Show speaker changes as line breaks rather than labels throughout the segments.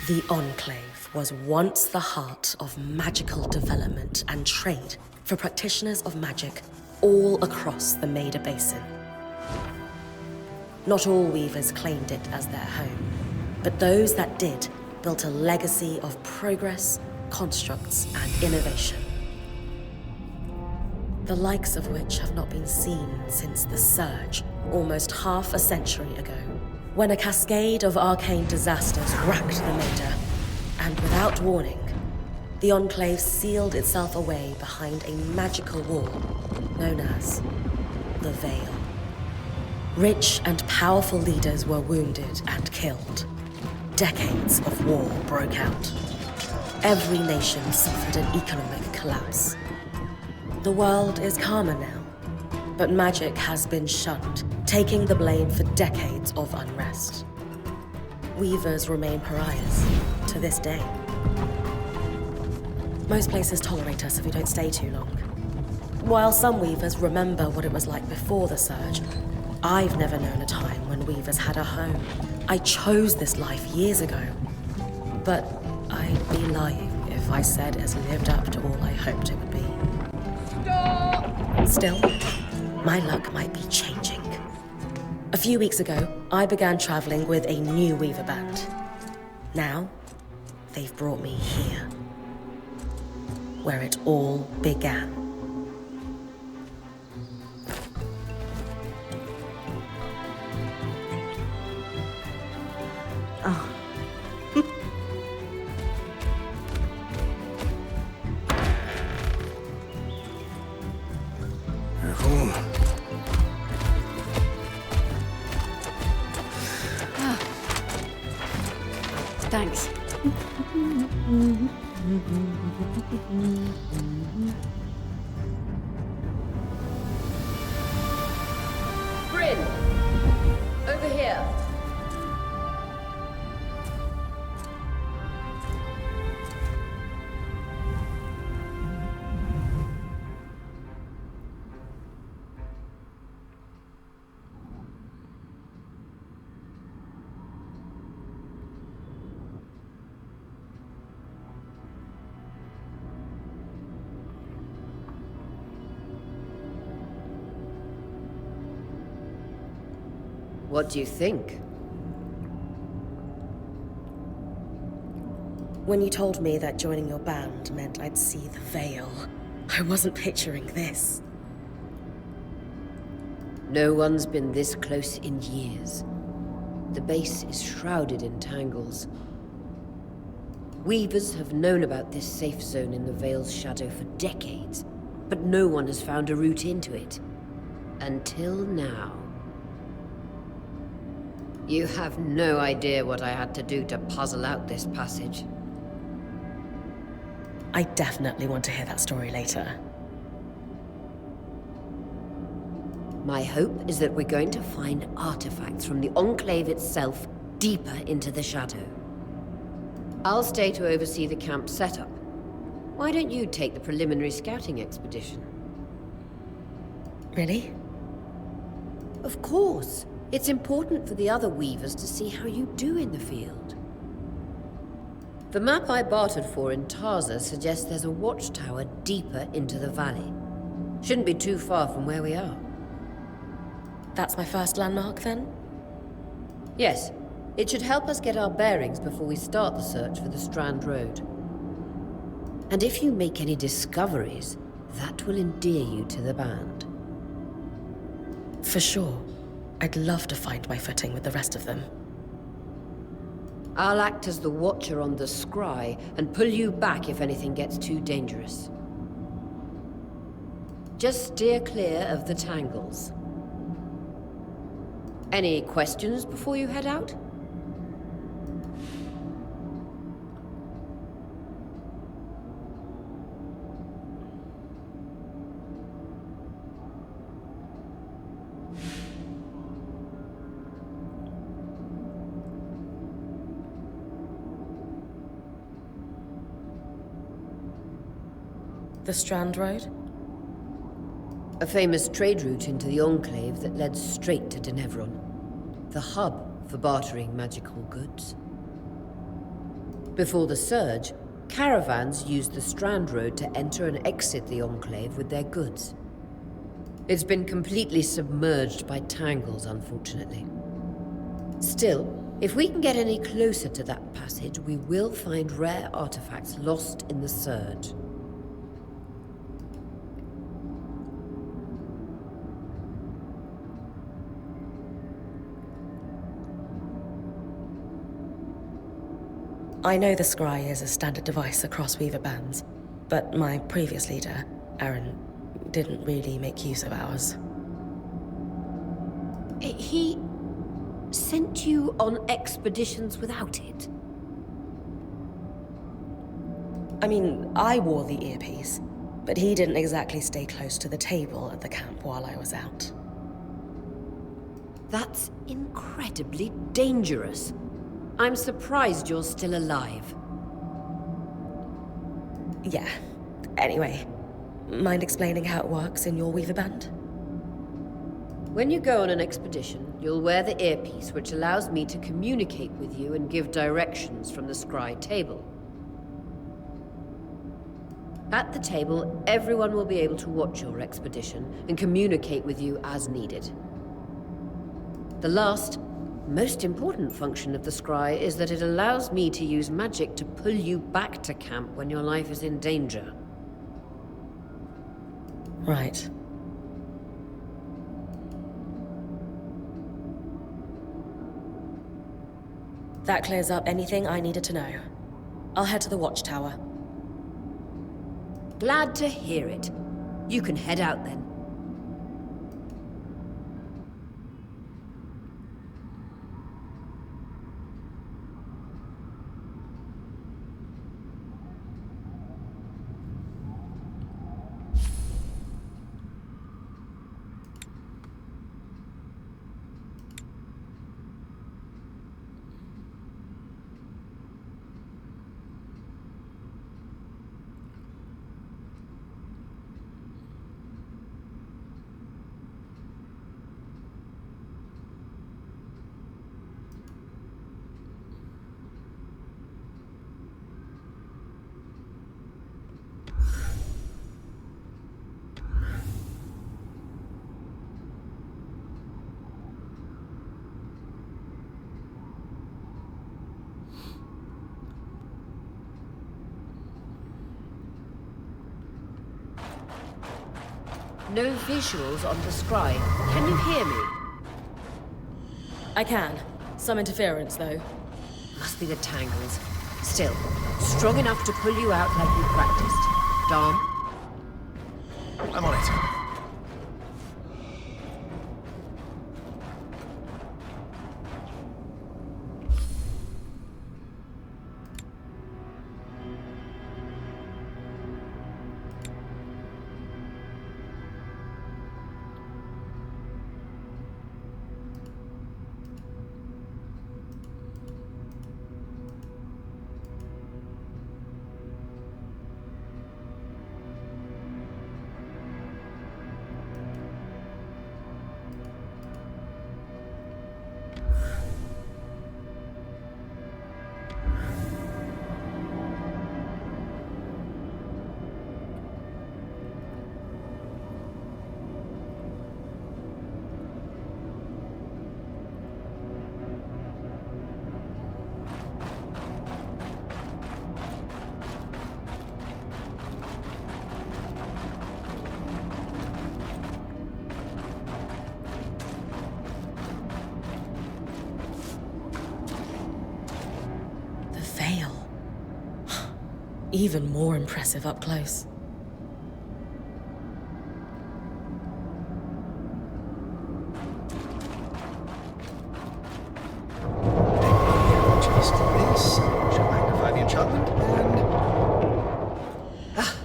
The Enclave was once the heart of magical development and trade for practitioners of magic all across the Maida Basin. Not all weavers claimed it as their home, but those that did built a legacy of progress, constructs, and innovation, the likes of which have not been seen since the Surge, almost half a century ago, when a cascade of arcane disasters racked the Maida, and without warning, the Enclave sealed itself away behind a magical wall known as the Veil. Rich and powerful leaders were wounded and killed. Decades of war broke out. Every nation suffered an economic collapse. The world is calmer now, but magic has been shunned, taking the blame for decades of unrest. Weavers remain pariahs to this day. Most places tolerate us if we don't stay too long. While some weavers remember what it was like before the Surge, I've never known a time when weavers had a home. I chose this life years ago, but I'd be lying if I said it's lived up to all I hoped it would be. Stop! Still, my luck might be changing. A few weeks ago, I began traveling with a new weaver band. Now, they've brought me here, where it all began.
Oh.
You're home.
Ah. Thanks.
Bryn! Over here. What do you think?
When you told me that joining your band meant I'd see the Veil, I wasn't picturing this.
No one's been this close in years. The base is shrouded in tangles. Weavers have known about this safe zone in the Veil's shadow for decades, but no one has found a route into it. Until now. You have no idea what I had to do to puzzle out this passage.
I definitely want to hear that story later.
My hope is that we're going to find artifacts from the Enclave itself deeper into the shadow. I'll stay to oversee the camp setup. Why don't you take the preliminary scouting expedition?
Really?
Of course. It's important for the other weavers to see how you do in the field. The map I bartered for in Tarza suggests there's a watchtower deeper into the valley. Shouldn't be too far from where we are.
That's my first landmark, then?
Yes. It should help us get our bearings before we start the search for the Strand Road. And if you make any discoveries, that will endear you to the band.
For sure. I'd love to find my footing with the rest of them.
I'll act as the watcher on the scry and pull you back if anything gets too dangerous. Just steer clear of the tangles. Any questions before you head out?
The Strand Road?
A famous trade route into the Enclave that led straight to Denevron. The hub for bartering magical goods. Before the surge, caravans used the Strand Road to enter and exit the Enclave with their goods. It's been completely submerged by tangles, unfortunately. Still, if we can get any closer to that passage, we will find rare artifacts lost in the surge.
I know the Scry is a standard device across Weaver bands, but my previous leader, Aaron, didn't really make use of ours.
He sent you on expeditions without it?
I mean, I wore the earpiece, but he didn't exactly stay close to the table at the camp while I was out.
That's incredibly dangerous. I'm surprised you're still alive.
Yeah. Anyway, mind explaining how it works in your Weaver band?
When you go on an expedition, you'll wear the earpiece, which allows me to communicate with you and give directions from the Scry table. At the table, everyone will be able to watch your expedition and communicate with you as needed. The last, most important function of the Scry is that it allows me to use magic to pull you back to camp when your life is in danger.
Right. That clears up anything I needed to know. I'll head to the watchtower.
Glad to hear it. You can head out then. No visuals on the Scry. Can you hear me?
I can. Some interference, though.
Must be the tangles. Still, strong enough to pull you out like you practiced. Dom?
I'm on it.
Even more impressive up close.
Just this. Should magnify the enchantment and...
Ah,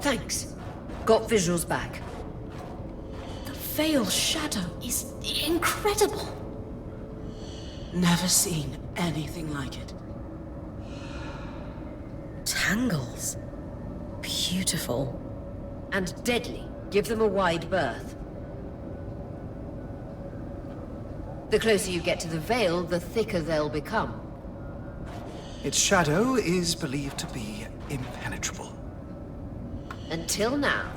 thanks. Got visuals back.
The Veil shadow is incredible. Never seen anything like it.
Tangles. Beautiful.
And deadly. Give them a wide berth. The closer you get to the Veil, the thicker they'll become.
Its shadow is believed to be impenetrable.
Until now.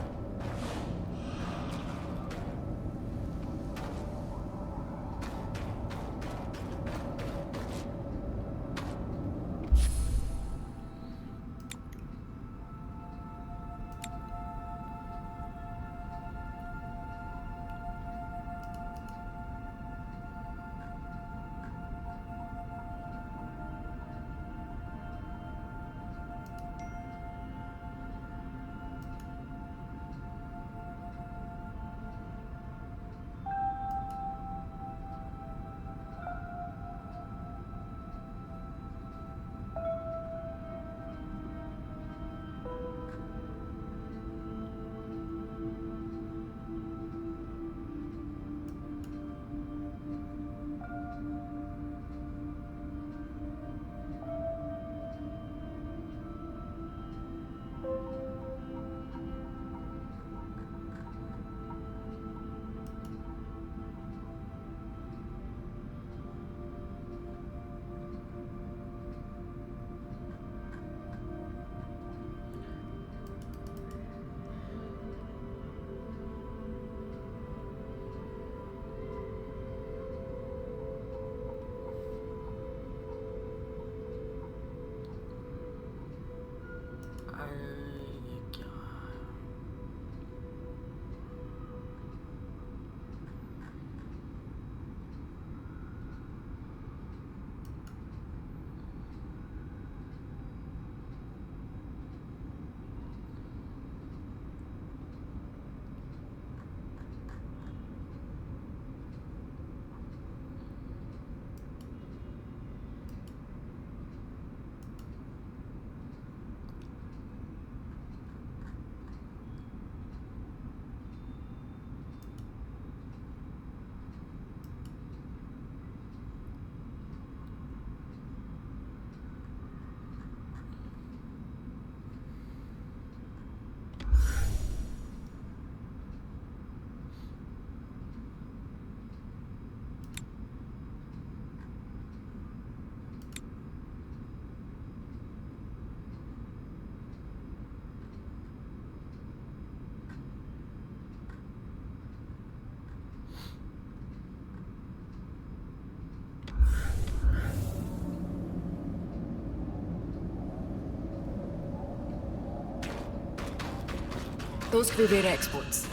Those Razer exports.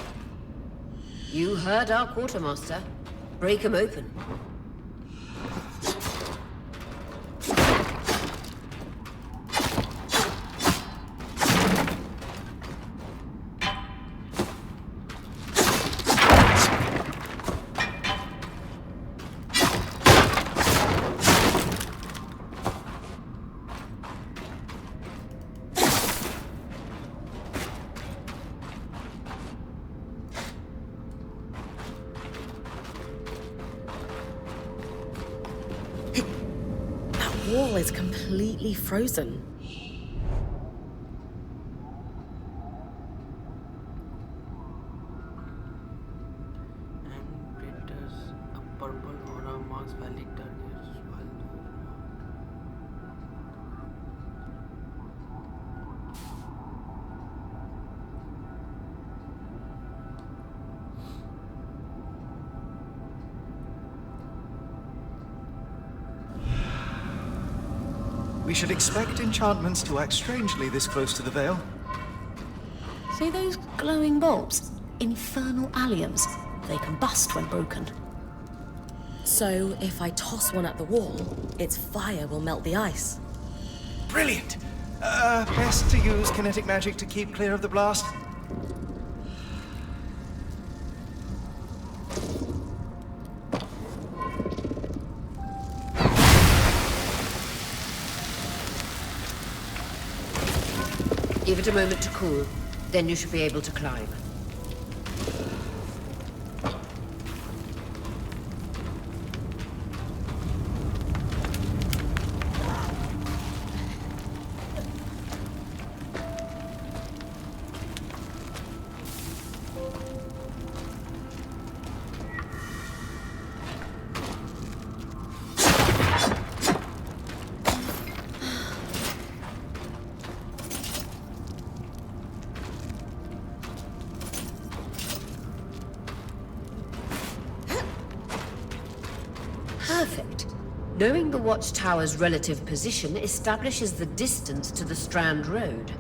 You heard our quartermaster. Break 'em open.
Wall is completely frozen.
And printers a purple aura marks valid targets while
We should expect enchantments to act strangely this close to the Veil.
See those glowing bulbs? Infernal alliums. They combust when broken.
So if I toss one at the wall, its fire will melt the ice.
Brilliant! Best to use kinetic magic to keep clear of the blast.
Give it a moment to cool, then you should be able to climb. Perfect. Knowing the watchtower's relative position establishes the distance to the Strand Road.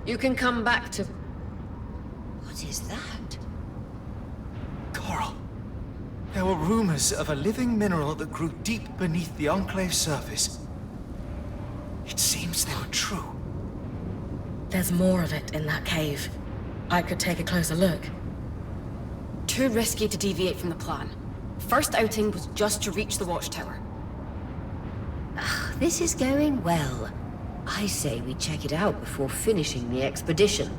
You can come back to... What is that?
Coral. There were rumors of a living mineral that grew deep beneath the Enclave's surface. It seems they were true.
There's more of it in that cave. I could take a closer look.
Too risky to deviate from the plan. First outing was just to reach the watchtower.
This is going well. I say we check it out before finishing the expedition.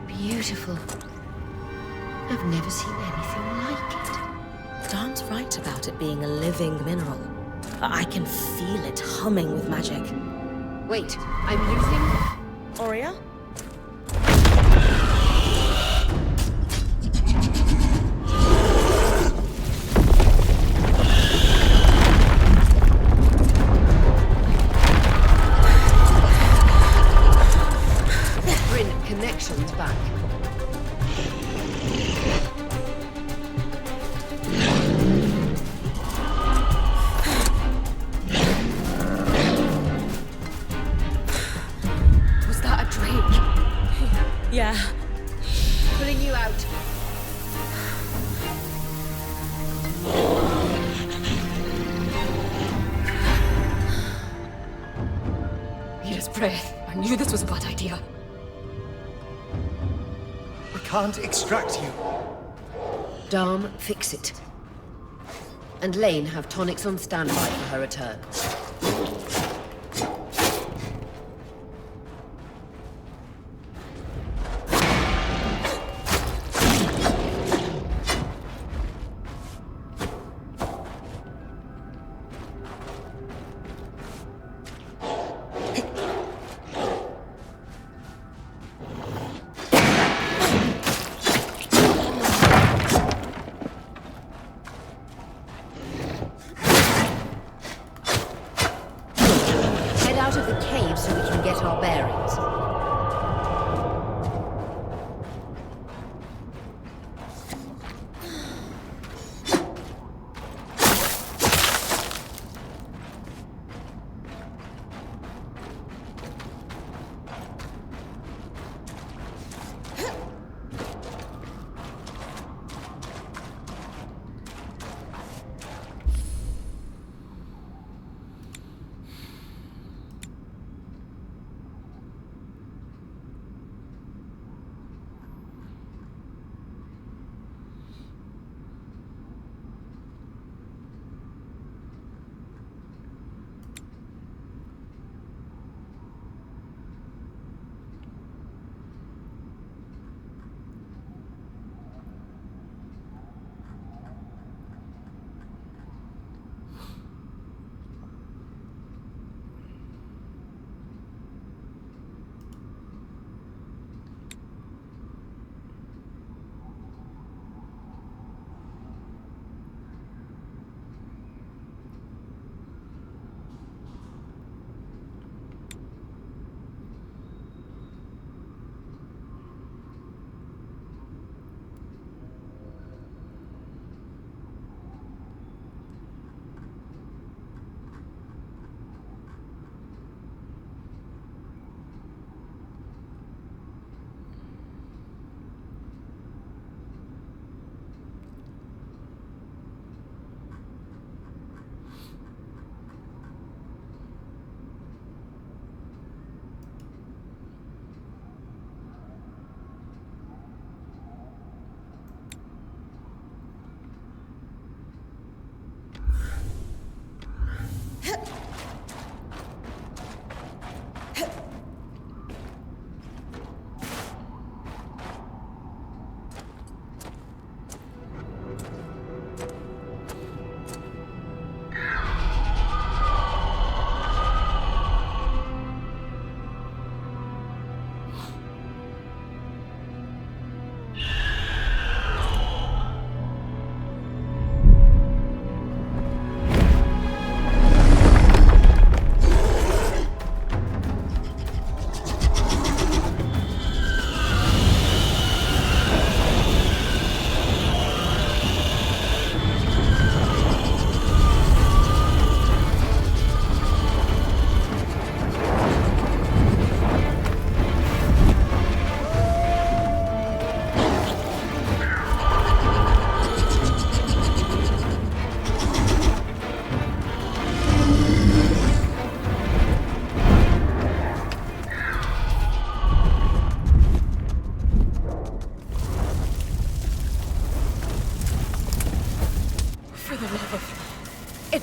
Beautiful. I've never seen anything like it.
Dan's right about it being a living mineral. I can feel it humming with magic.
Wait, I'm losing...
Aurea?
Bryn, connections back.
Yeah.
Pulling you out.
Need his breath. I knew this was a bad idea.
We can't extract you.
Dom, fix it. And Lane have tonics on standby for her return. Out of the cave so we can get our bearings.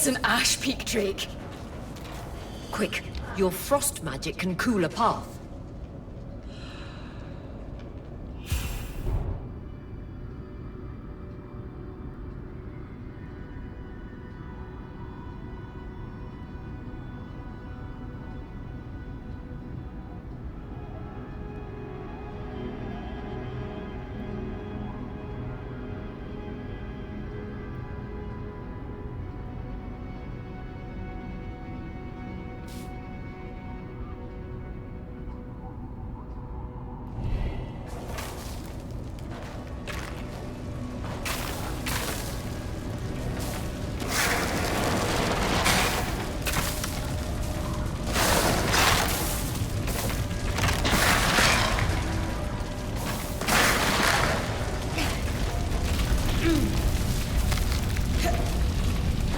an ash peak drake.
Quick, your frost magic can cool a path.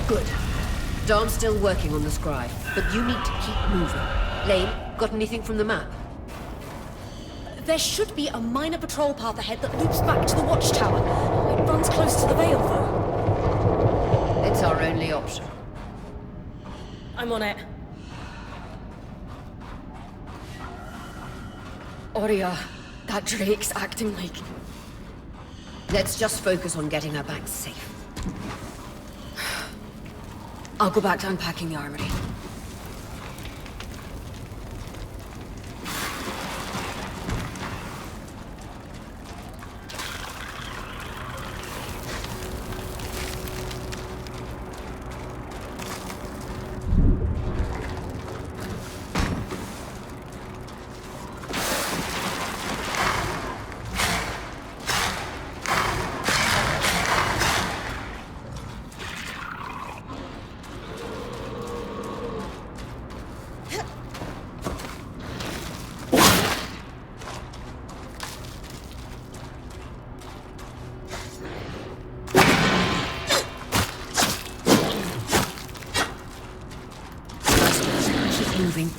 Good. Darm's still working on the scribe, but you need to keep moving. Lane, got anything from the map?
There should be a minor patrol path ahead that loops back to the watchtower. It runs close to the Vale, though.
It's our only option.
I'm on it.
Aurea, that drake's acting like...
Let's just focus on getting her back safe.
I'll go back to unpacking the armory.
Moving.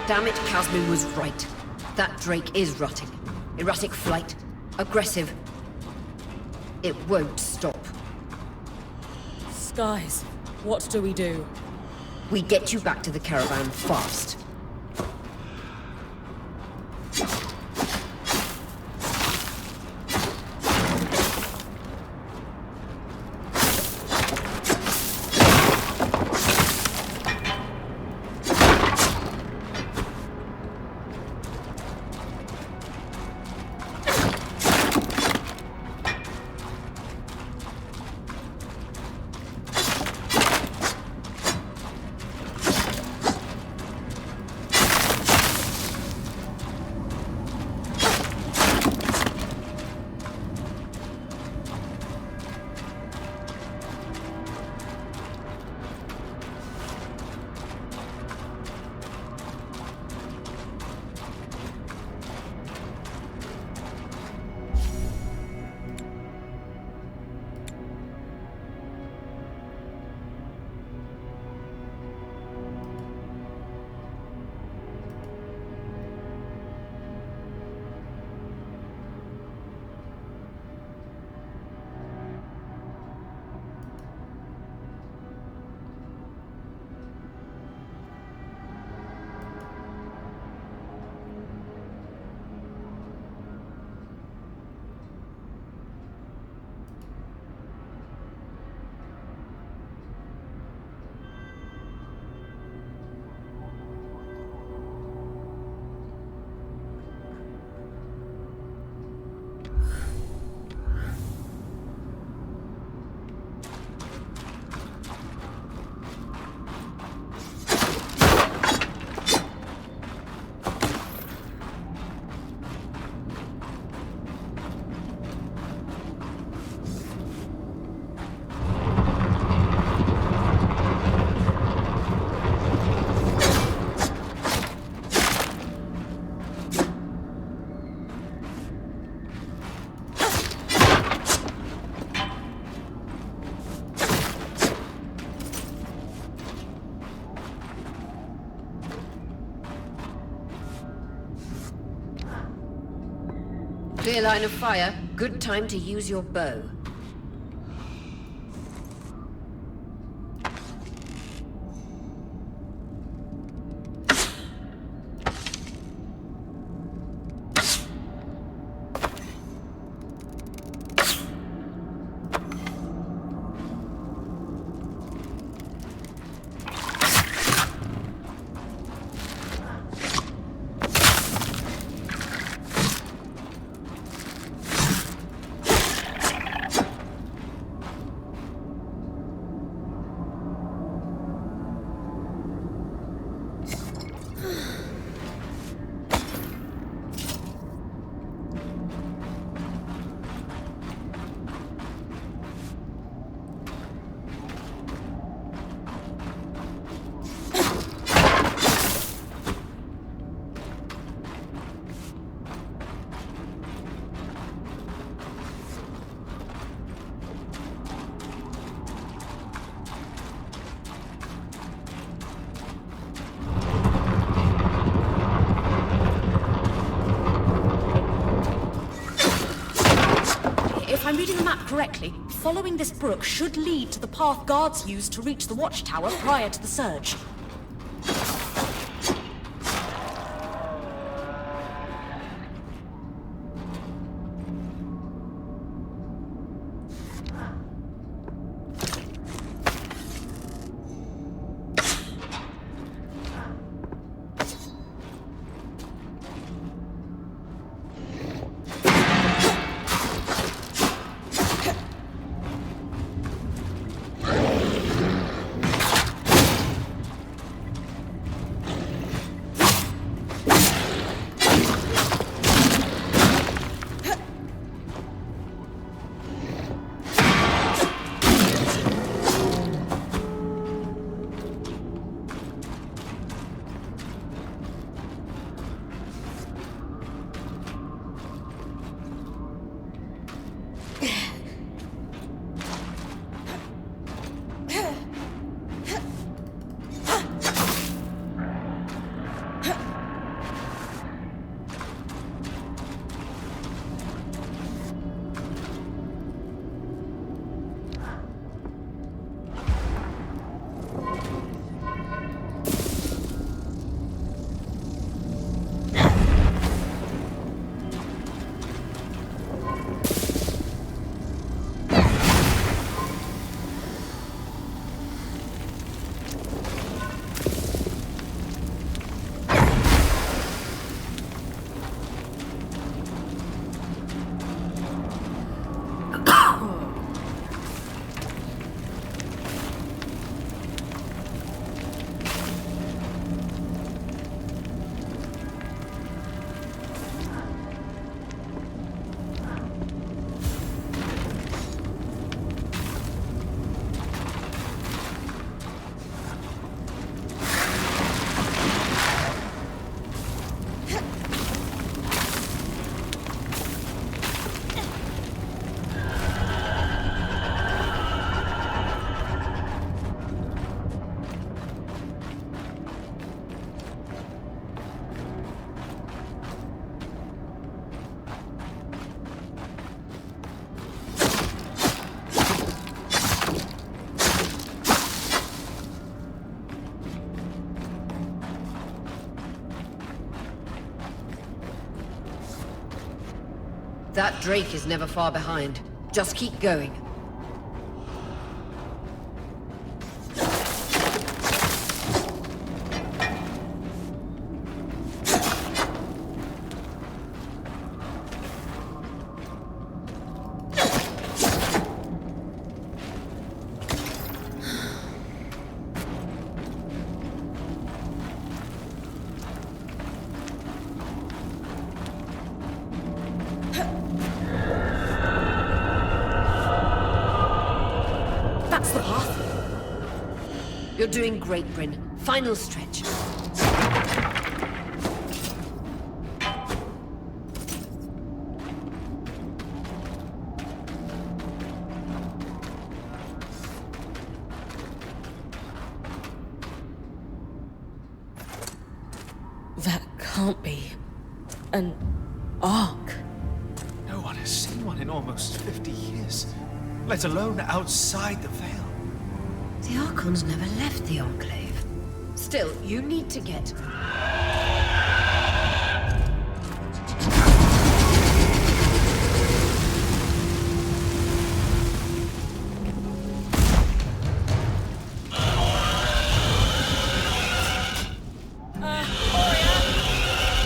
Damn it, Casmin was right. That Drake is rutting. Erratic flight. Aggressive. It won't stop.
Skies, what do we do?
We get you back to the caravan fast. Clear line of fire. Good time to use your bow.
If I'm reading the map correctly, following this brook should lead to the path guards used to reach the watchtower prior to the surge.
That Drake is never far behind. Just keep going.
That's the path.
You're doing great, Bryn. Final stretch.
That can't be an arc.
one in almost 50 years, let alone outside the Veil.
The Archons never left the Enclave. Still, you need to get...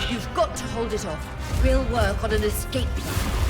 You've got to hold it off. We'll work on an escape plan.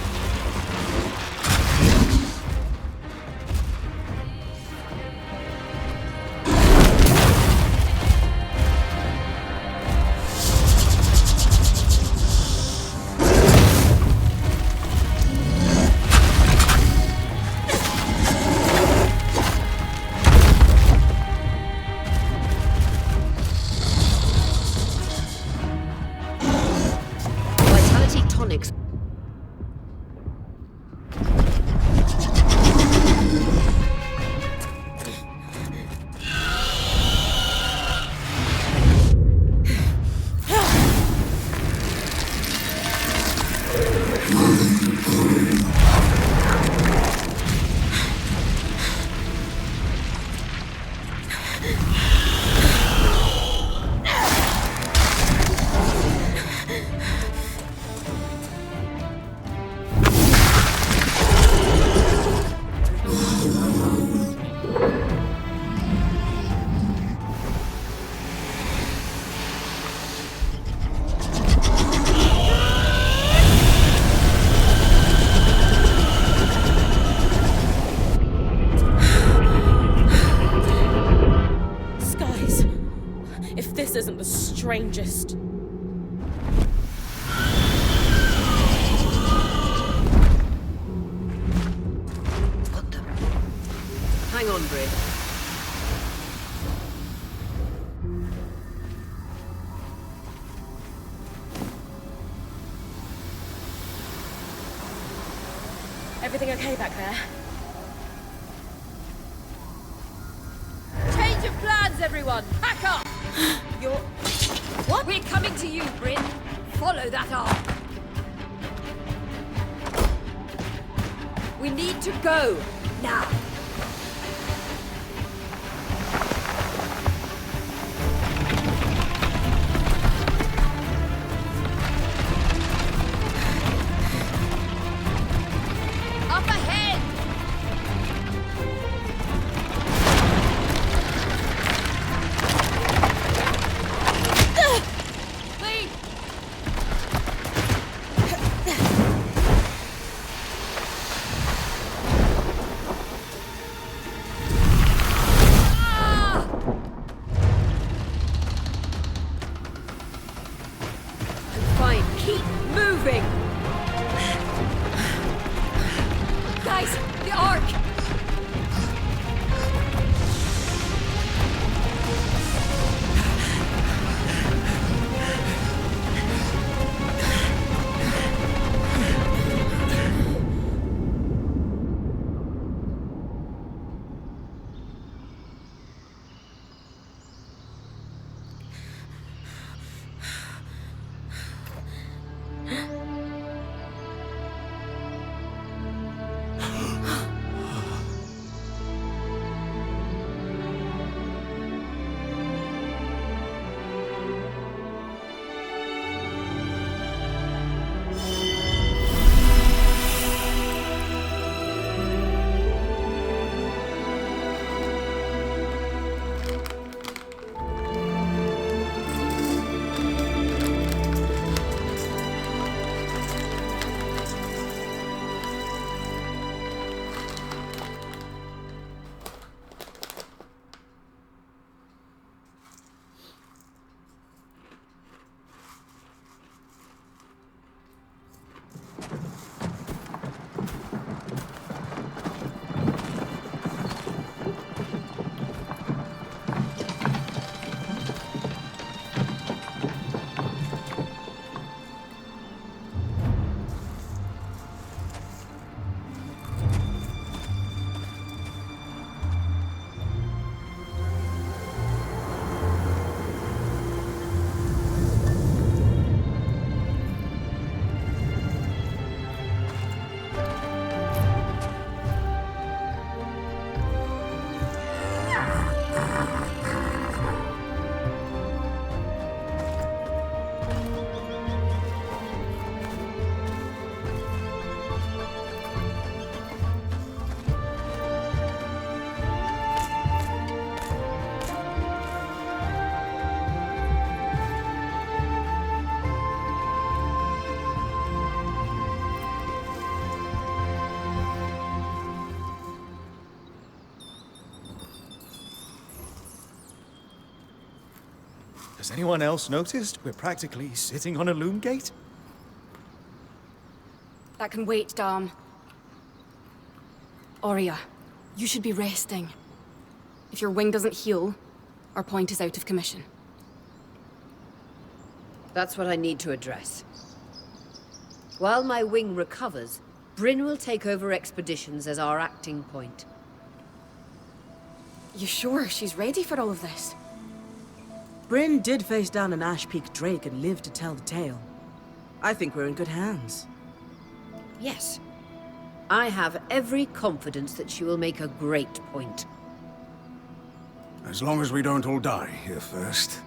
Isn't the strangest.
Got them. Hang on, Brid.
Everything okay back there?
Change of plans, everyone! Pack up!
You're...
What? We're coming to you, Brid. Follow that arc. We need to go. Now. Up ahead!
Has anyone else noticed we're practically sitting on a loom gate?
That can wait, Dom. Aurea, you should be resting. If your wing doesn't heal, our point is out of commission.
That's what I need to address. While my wing recovers, Bryn will take over expeditions as our acting point.
You sure she's ready for all of this?
Bryn did face down an Ash Peak Drake and lived to tell the tale. I think we're in good hands.
Yes. I have every confidence that she will make a great point.
As long as we don't all die here first.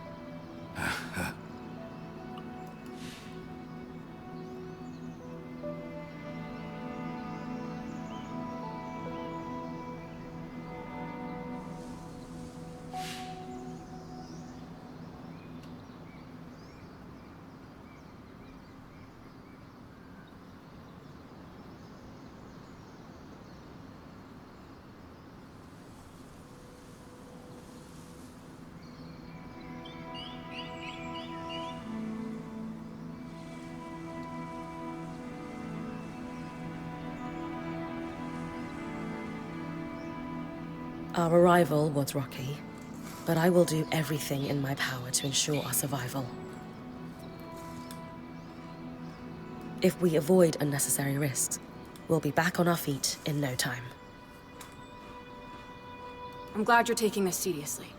Our arrival was rocky, but I will do everything in my power to ensure our survival. If we avoid unnecessary risks, we'll be back on our feet in no time.
I'm glad you're taking this seriously.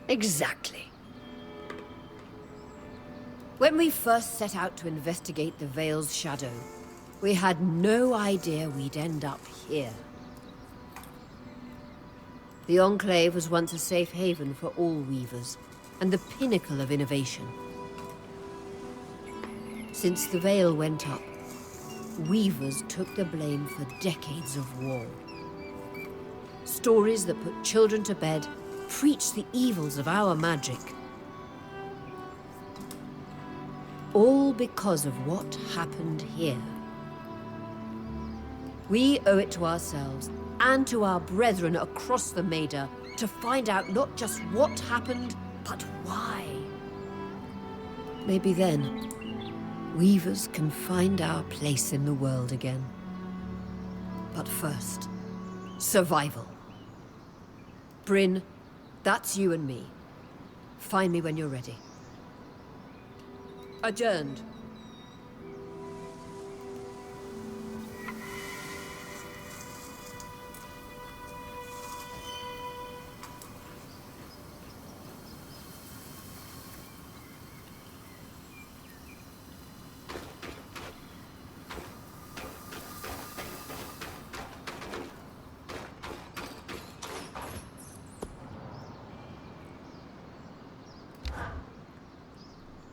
Exactly. When we first set out to investigate the Veil's shadow, we had no idea we'd end up here. The Enclave was once a safe haven for all Weavers, and the pinnacle of innovation. Since the Veil went up, Weavers took the blame for decades of war. Stories that put children to bed preached the evils of our magic. All because of what happened here. We owe it to ourselves and to our brethren across the Maida to find out not just what happened, but why. Maybe then, Weavers can find our place in the world again. But first, survival. Bryn, that's you and me. Find me when you're ready. Adjourned.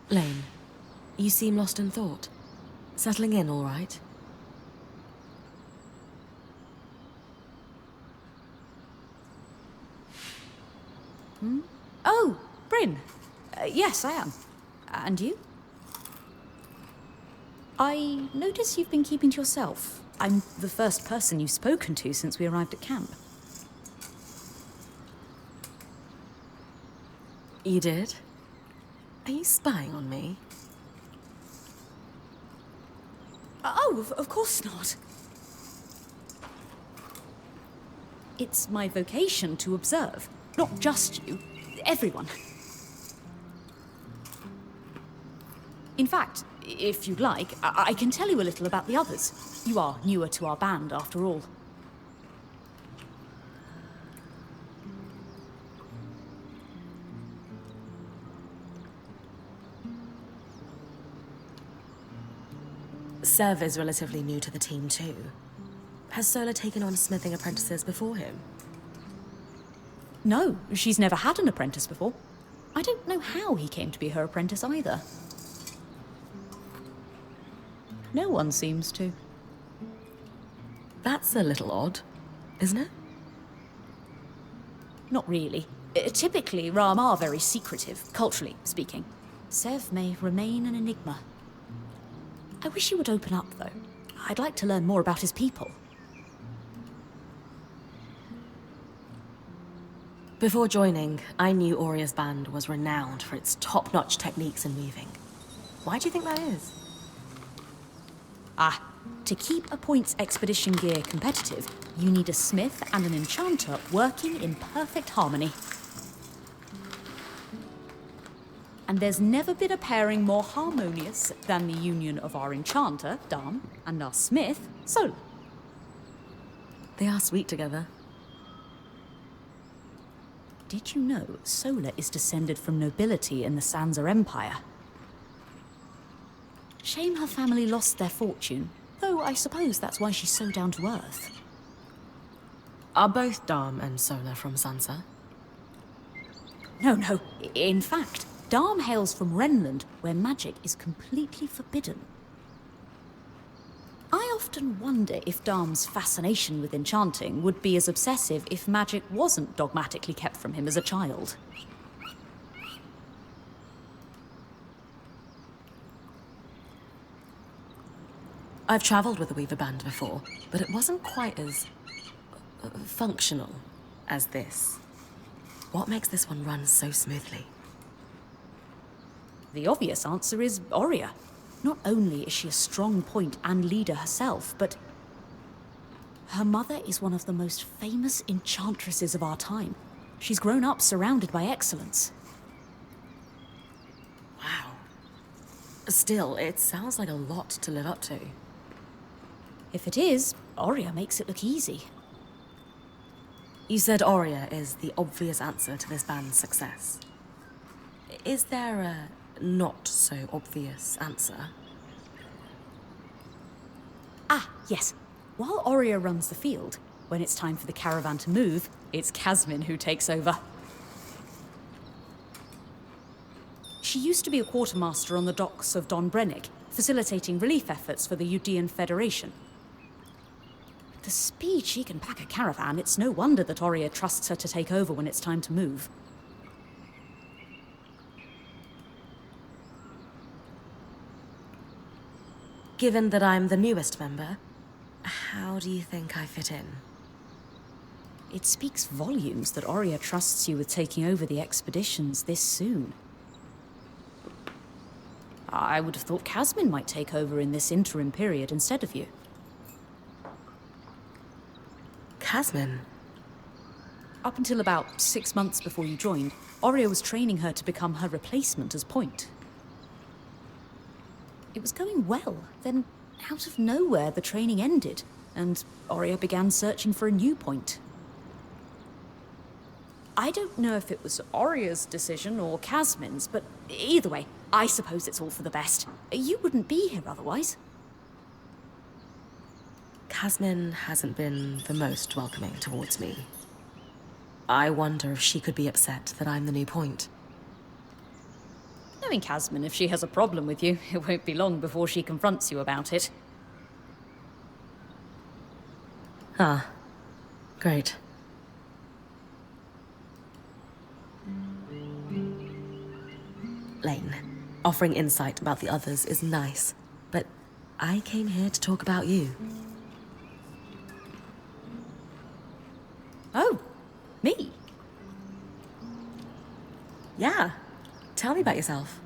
Lane, you seem lost in thought. Settling in all right?
Oh, Bryn. Yes, I am. And you? I notice you've been keeping to yourself. I'm the first person you've spoken to since we arrived at camp.
You did? Are you spying on me?
Oh, of course not. It's my vocation to observe. Not just you. Everyone. In fact, if you'd like, I can tell you a little about the others. You are newer to our band, after all.
Sev is relatively new to the team too. Has Sola taken on smithing apprentices before him?
No, she's never had an apprentice before. I don't know how he came to be her apprentice either. No one seems to.
That's a little odd, isn't it?
Not really. Typically, Ram are very secretive, culturally speaking. Sev may remain an enigma. I wish he would open up, though. I'd like to learn more about his people.
Before joining, I knew Auria's band was renowned for its top-notch techniques in weaving. Why do you think that is?
To keep a point's expedition gear competitive, you need a smith and an enchanter working in perfect harmony. And there's never been a pairing more harmonious than the union of our enchanter, Dam, and our smith, Solar.
They are sweet together.
Did you know Solar is descended from nobility in the Sansa Empire? Shame her family lost their fortune, though I suppose that's why she's so down to earth.
Are both Dam and Solar from Sansa?
No. In fact, Dam hails from Renland, where magic is completely forbidden. I often wonder if Dam's fascination with enchanting would be as obsessive if magic wasn't dogmatically kept from him as a child.
I've travelled with a Weaver band before, but it wasn't quite as functional as this. What makes this one run so smoothly?
The obvious answer is Auria. Not only is she a strong point and leader herself, but her mother is one of the most famous enchantresses of our time. She's grown up surrounded by excellence.
Wow. Still, it sounds like a lot to live up to.
If it is, Auria makes it look easy.
You said Auria is the obvious answer to this band's success. Is there a not-so-obvious answer?
Yes. While Auria runs the field, when it's time for the caravan to move, it's Kasmin who takes over. She used to be a quartermaster on the docks of Don Brennick, facilitating relief efforts for the Udean Federation. With the speed she can pack a caravan, it's no wonder that Auria trusts her to take over when it's time to move.
Given that I'm the newest member, how do you think I fit in?
It speaks volumes that Auria trusts you with taking over the expeditions this soon. I would have thought Kasmin might take over in this interim period instead of you.
Kasmin?
Up until about 6 months before you joined, Auria was training her to become her replacement as point. It was going well, then out of nowhere the training ended, and Auria began searching for a new point. I don't know if it was Auria's decision or Kasmin's, but either way, I suppose it's all for the best. You wouldn't be here otherwise.
Kasmin hasn't been the most welcoming towards me. I wonder if she could be upset that I'm the new point.
Knowing Kasmin, if she has a problem with you, it won't be long before she confronts you about it.
Ah, great. Lane, offering insight about the others is nice, but I came here to talk about you.
Oh, me?
Yeah. Tell me about yourself.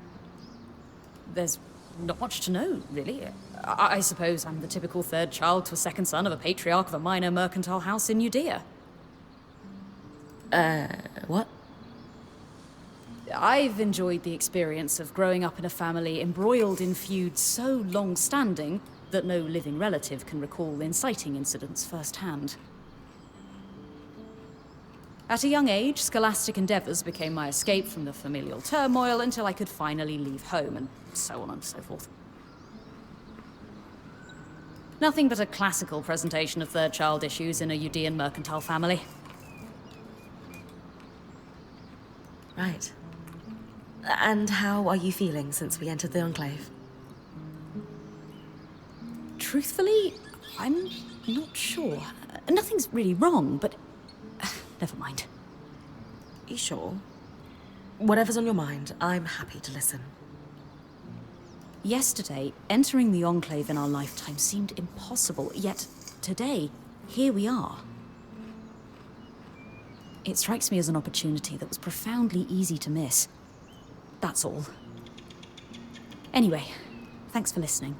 There's not much to know, really. I suppose I'm the typical third child to a second son of a patriarch of a minor mercantile house in Udea.
What?
I've enjoyed the experience of growing up in a family embroiled in feuds so long-standing that no living relative can recall inciting incidents firsthand. At a young age, scholastic endeavours became my escape from the familial turmoil until I could finally leave home, and so on and so forth. Nothing but a classical presentation of third child issues in a Udean mercantile family.
Right. And how are you feeling since we entered the Enclave?
Truthfully, I'm not sure. Nothing's really wrong, but never mind.
You sure? Whatever's on your mind, I'm happy to listen.
Yesterday, entering the Enclave in our lifetime seemed impossible, yet today, here we are. It strikes me as an opportunity that was profoundly easy to miss. That's all. Anyway, thanks for listening.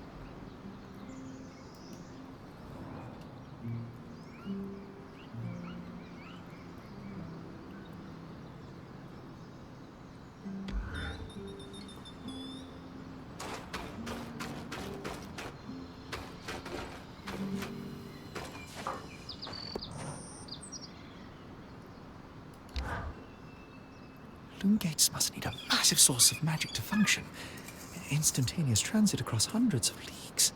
Loom gates must need a massive source of magic to function. Instantaneous transit across hundreds of leagues.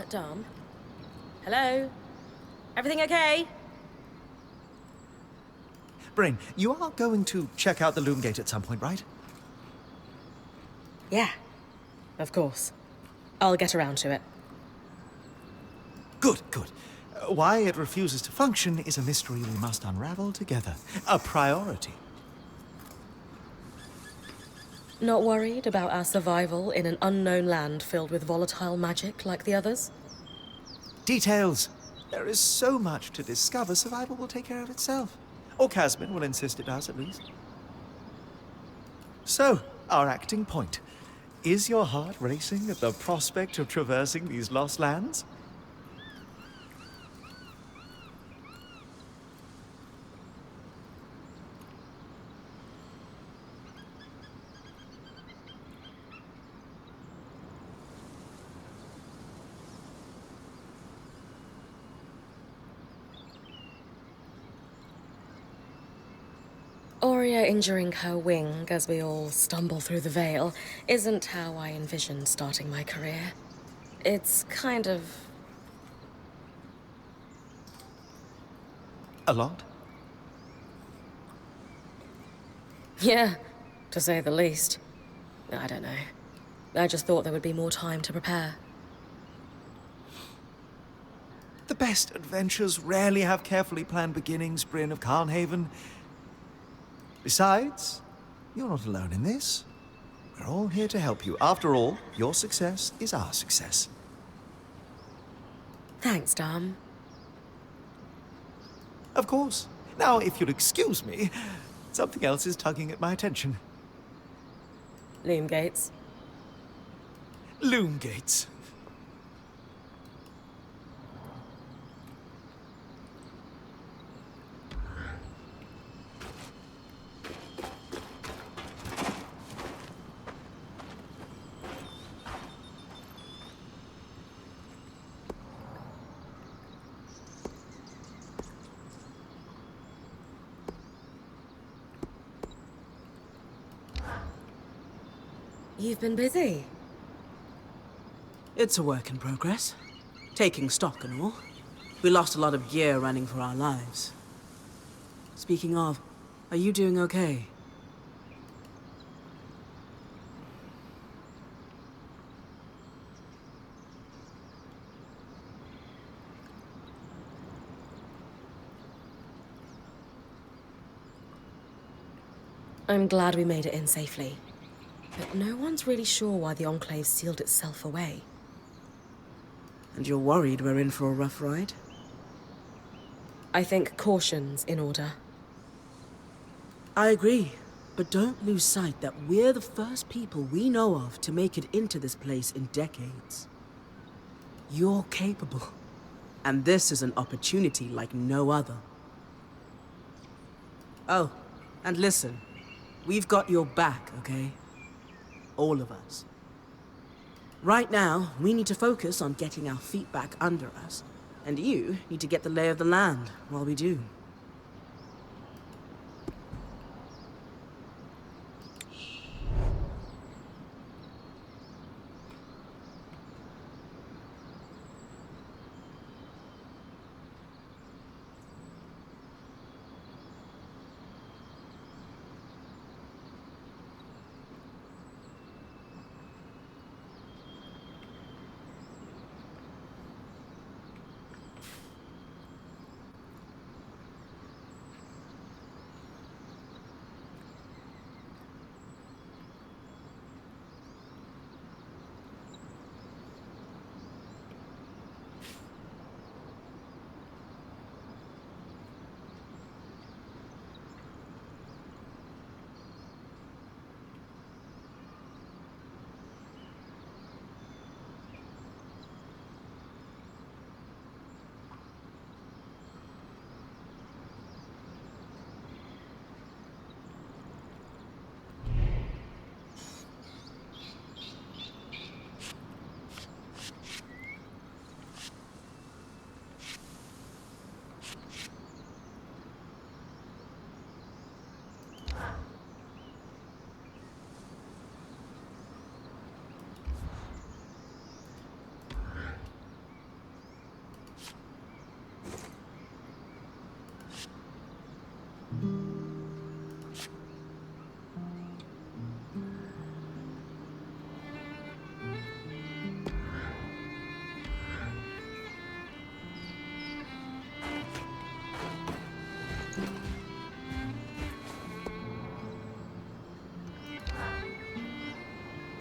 Dom? Hello? Everything okay?
Brain, you are going to check out the loom gate at some point, right?
Yeah, of course. I'll get around to it.
Good, good. Why it refuses to function is a mystery we must unravel together. A priority.
Not worried about our survival in an unknown land filled with volatile magic like the others?
Details. There is so much to discover, survival will take care of itself. Or Casmin will insist it does, at least. So, our acting point. Is your heart racing at the prospect of traversing these lost lands?
Aurea injuring her wing as we all stumble through the veil isn't how I envisioned starting my career. It's kind of...
A lot?
yeah, to say the least. I don't know. I just thought there would be more time to prepare.
The best adventures rarely have carefully planned beginnings, Bryn of Carnhaven. Besides, you're not alone in this. We're all here to help you. After all, your success is our success.
Thanks, Dom.
Of course. Now, if you'll excuse me, something else is tugging at my attention.
Loom gates.
Loom gates.
You've been busy.
It's a work in progress. Taking stock and all. We lost a lot of gear running for our lives. Speaking of, are you doing okay?
I'm glad we made it in safely. But no one's really sure why the Enclave sealed itself away.
And you're worried we're in for a rough ride?
I think caution's in order.
I agree, but don't lose sight that we're the first people we know of to make it into this place in decades. You're capable, and this is an opportunity like no other. Oh, and listen, we've got your back, okay? All of us. Right now, we need to focus on getting our feet back under us, and you need to get the lay of the land while we do.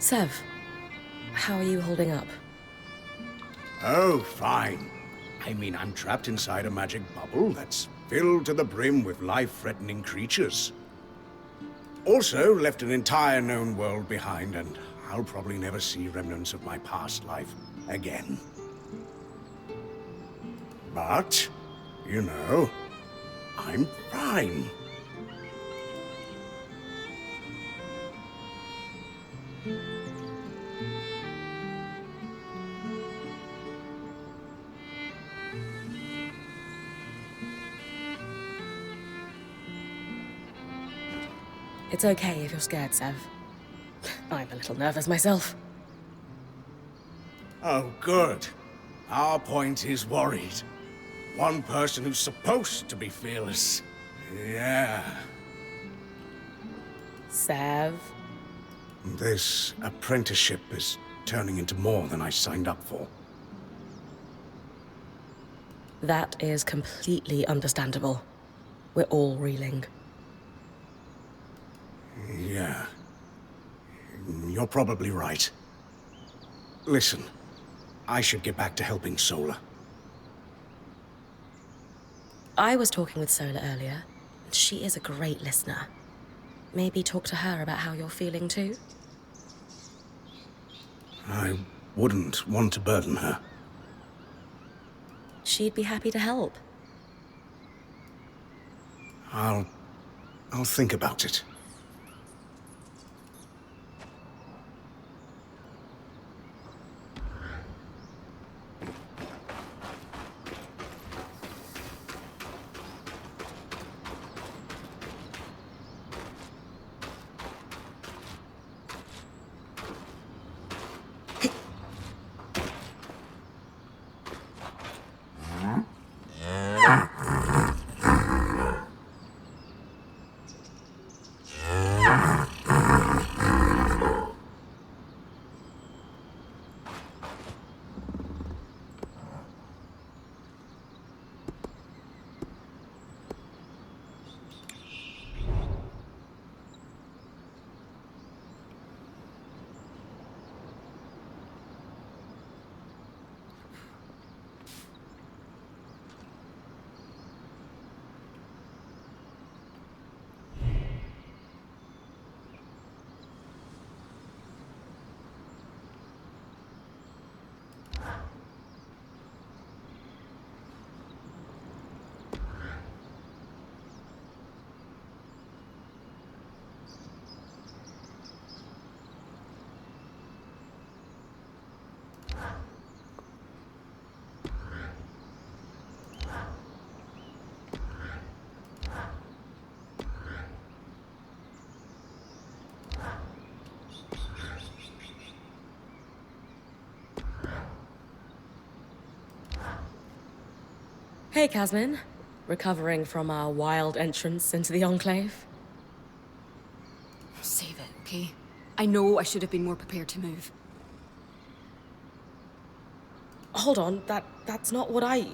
Sev, how are you holding up?
Oh, fine. I mean, I'm trapped inside a magic bubble that's filled to the brim with life-threatening creatures. Also, left an entire known world behind, and I'll probably never see remnants of my past life again. But, you know, I'm fine.
It's okay if you're scared, Sev. I'm a little nervous myself.
Oh, good. Our point is worried. One person who's supposed to be fearless. Yeah.
Sev?
This apprenticeship is turning into more than I signed up for.
That is completely understandable. We're all reeling.
Yeah. You're probably right. Listen, I should get back to helping Solar.
I was talking with Sola earlier, and she is a great listener. Maybe talk to her about how you're feeling too?
I wouldn't want to burden her.
She'd be happy to help.
I'll think about it.
Hey, Casmin. Recovering from our wild entrance into the Enclave?
Save it, okay? I know I should have been more prepared to move.
Hold on, that's not what I...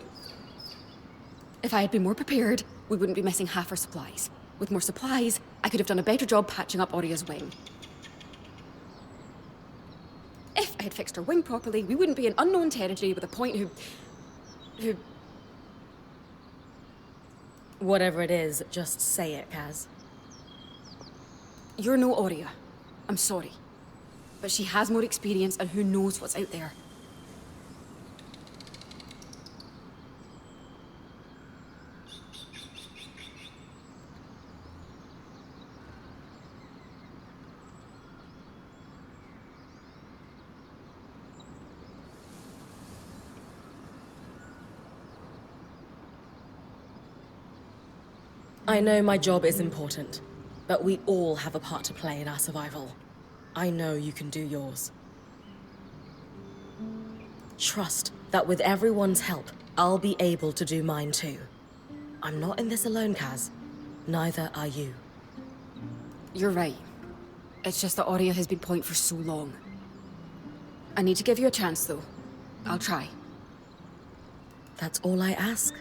If I had been more prepared, we wouldn't be missing half our supplies. With more supplies, I could have done a better job patching up Aurea's wing. If I had fixed her wing properly, we wouldn't be in unknown territory with a point who...
Whatever it is, just say it, Kaz.
You're no Aurea. I'm sorry. But she has more experience, and who knows what's out there.
I know my job is important, but we all have a part to play in our survival. I know you can do yours. Trust that with everyone's help, I'll be able to do mine too. I'm not in this alone, Kaz. Neither are you.
You're right. It's just that Aurea has been point for so long. I need to give you a chance, though. I'll try.
That's all I ask.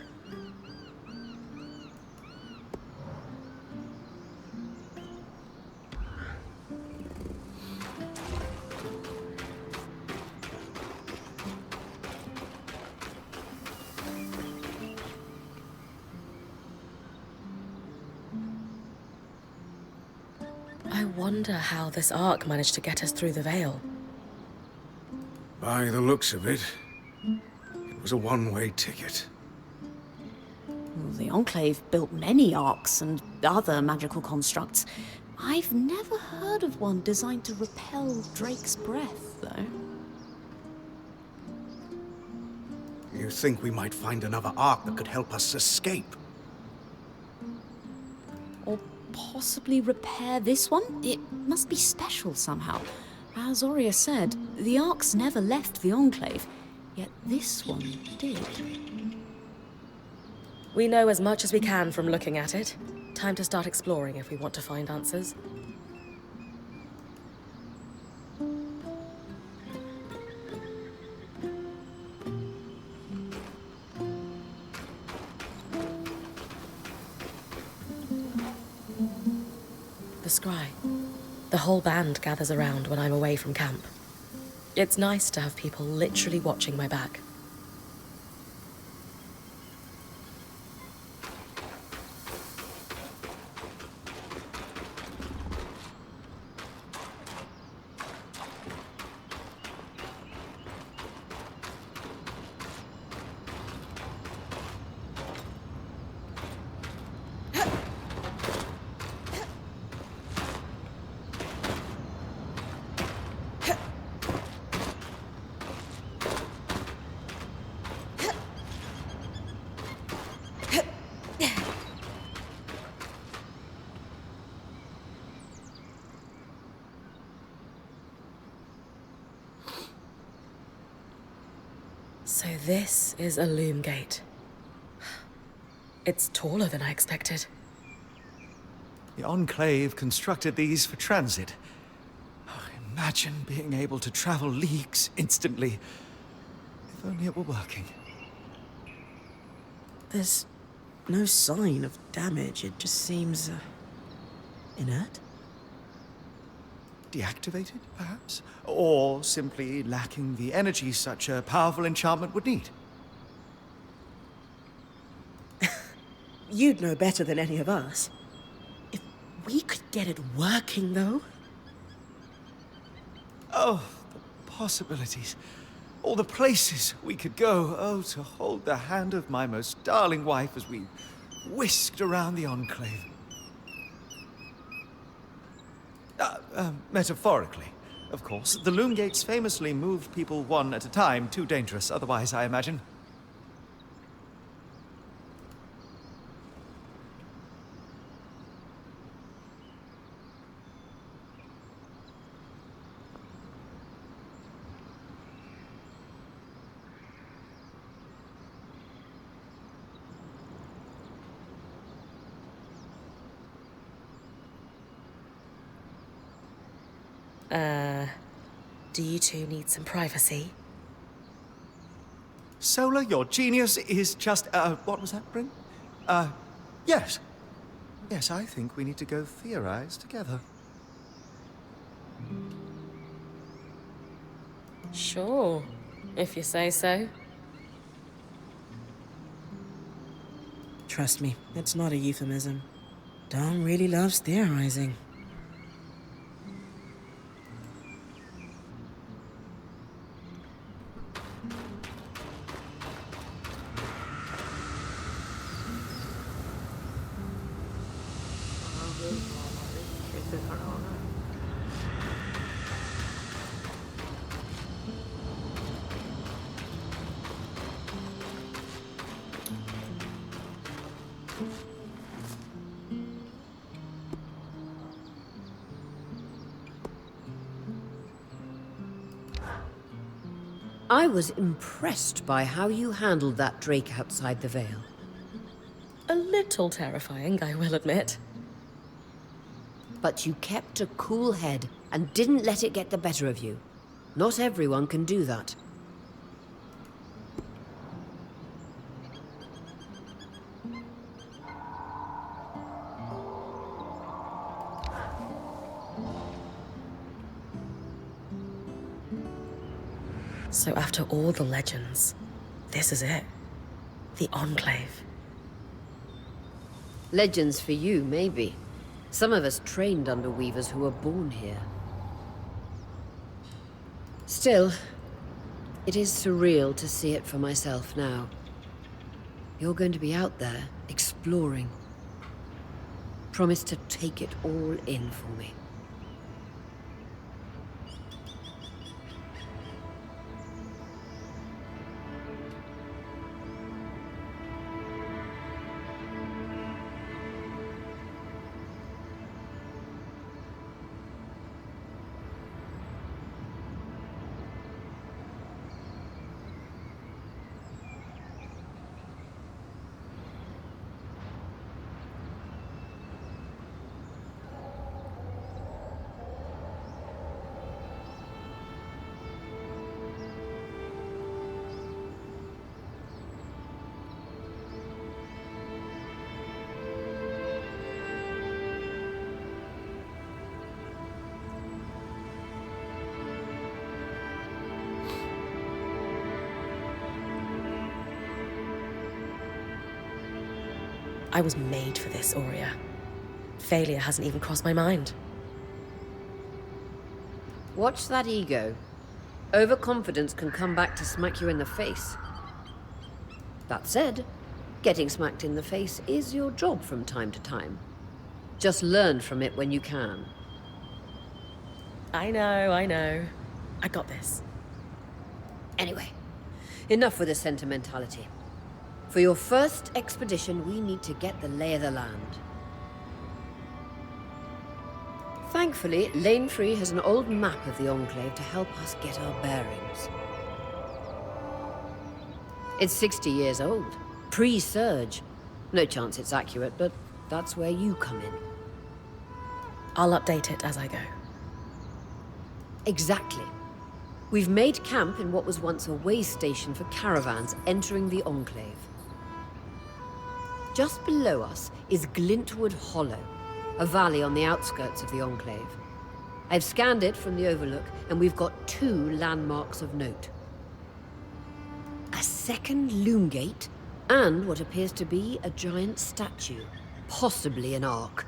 I wonder how this arc managed to get us through the Veil.
By the looks of it, it was a one-way ticket.
Well, the Enclave built many arcs and other magical constructs. I've never heard of one designed to repel Drake's breath, though.
You think we might find another arc that could help us escape?
Or possibly repair this one? It must be special somehow. As Aurea said, the arcs never left the Enclave, yet this one did.
We know as much as we can from looking at it. Time to start exploring if we want to find answers. The scry. The whole band gathers around when I'm away from camp. It's nice to have people literally watching my back. So this is a loom gate. It's taller than I expected.
The Enclave constructed these for transit. Oh, imagine being able to travel leagues instantly. If only it were working.
There's no sign of damage. It just seems inert.
Deactivated, perhaps? Or simply lacking the energy such a powerful enchantment would need.
You'd know better than any of us. If we could get it working, though.
Oh, the possibilities. All the places we could go. Oh, to hold the hand of my most darling wife as we whisked around the Enclave. Metaphorically, of course. The loom gates famously moved people one at a time. Too dangerous otherwise, I imagine.
Do you two need some privacy?
Solar, your genius is just, what was that, Bryn? Yes. Yes, I think we need to go theorize together.
Sure, if you say so.
Trust me, it's not a euphemism. Dom really loves theorizing.
कैसे खड़ा होना है?
I was impressed by how you handled that Drake outside the Veil.
A little terrifying, I will admit.
But you kept a cool head and didn't let it get the better of you. Not everyone can do that.
So after all the legends, this is it. The Enclave.
Legends for you, maybe. Some of us trained under weavers who were born here. Still, it is surreal to see it for myself now. You're going to be out there, exploring. Promise to take it all in for me.
I was made for this, Aurea. Failure hasn't even crossed my mind.
Watch that ego. Overconfidence can come back to smack you in the face. That said, getting smacked in the face is your job from time to time. Just learn from it when you can.
I know. I got this.
Anyway, enough with the sentimentality. For your first expedition, we need to get the lay of the land. Thankfully, Lane 3 has an old map of the Enclave to help us get our bearings. It's 60 years old, pre-Surge. No chance it's accurate, but that's where you come in.
I'll update it as I go.
Exactly. We've made camp in what was once a way station for caravans entering the Enclave. Just below us is Glintwood Hollow, a valley on the outskirts of the Enclave. I've scanned it from the overlook, and we've got 2 landmarks of note. A second loom gate, and what appears to be a giant statue, possibly an ark.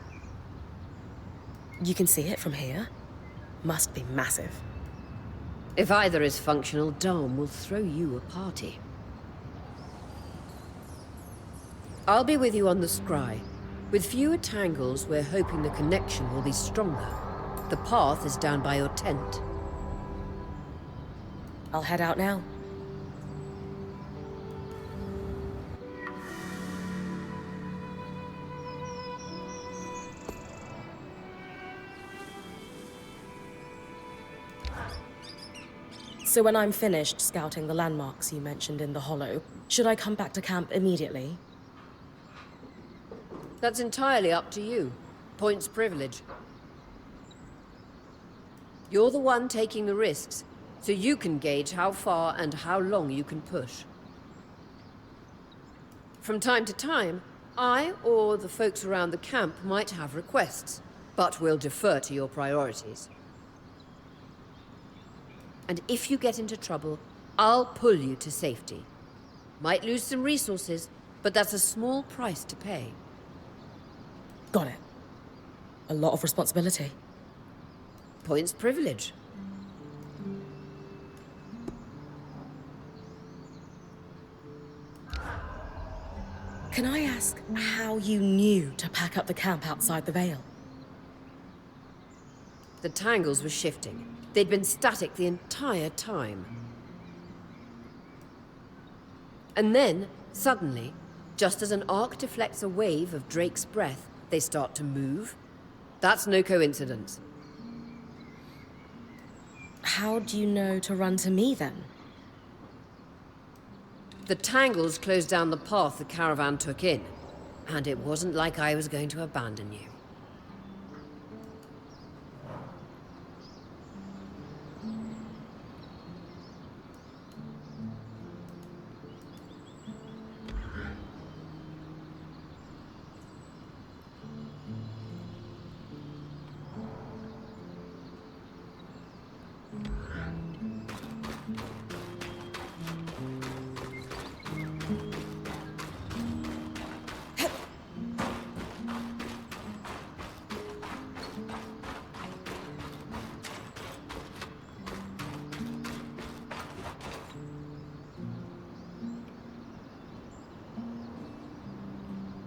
You can see it from here? Must be massive.
If either is functional, Dom will throw you a party. I'll be with you on the scry. With fewer tangles, we're hoping the connection will be stronger. The path is down by your tent.
I'll head out now. So when I'm finished scouting the landmarks you mentioned in the Hollow, should I come back to camp immediately?
That's entirely up to you. Points privilege. You're the one taking the risks, so you can gauge how far and how long you can push. From time to time, I or the folks around the camp might have requests, but we'll defer to your priorities. And if you get into trouble, I'll pull you to safety. Might lose some resources, but that's a small price to pay.
Got it. A lot of responsibility.
Points privilege.
Can I ask how you knew to pack up the camp outside the Vale?
The tangles were shifting. They'd been static the entire time. And then, suddenly, just as an arc deflects a wave of Drake's breath, they start to move. That's no coincidence.
How do you know to run to me, then?
The tangles closed down the path the caravan took in, and it wasn't like I was going to abandon you.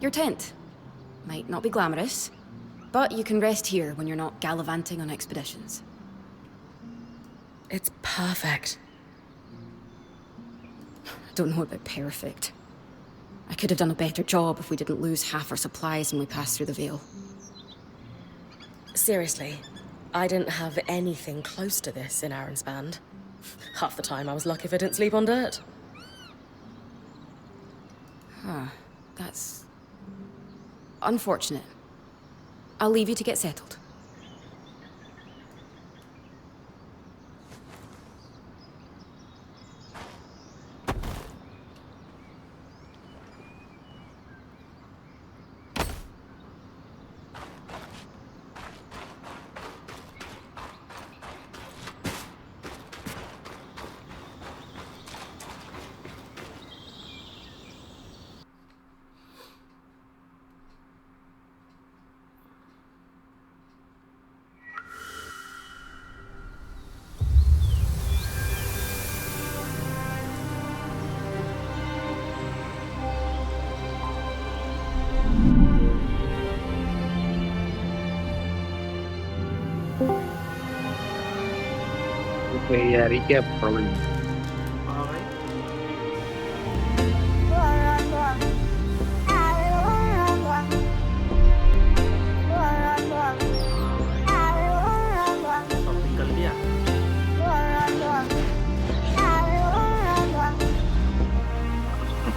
Your tent. Might not be glamorous, but you can rest here when you're not gallivanting on expeditions.
It's perfect.
I don't know about perfect. I could have done a better job if we didn't lose half our supplies when we passed through the Veil.
Seriously, I didn't have anything close to this in Aaron's band. Half the time I was lucky if I didn't sleep on dirt.
Huh. That's unfortunate. I'll leave you to get settled.
यार ये क्या problem
हाँ भाई shopping कर लिया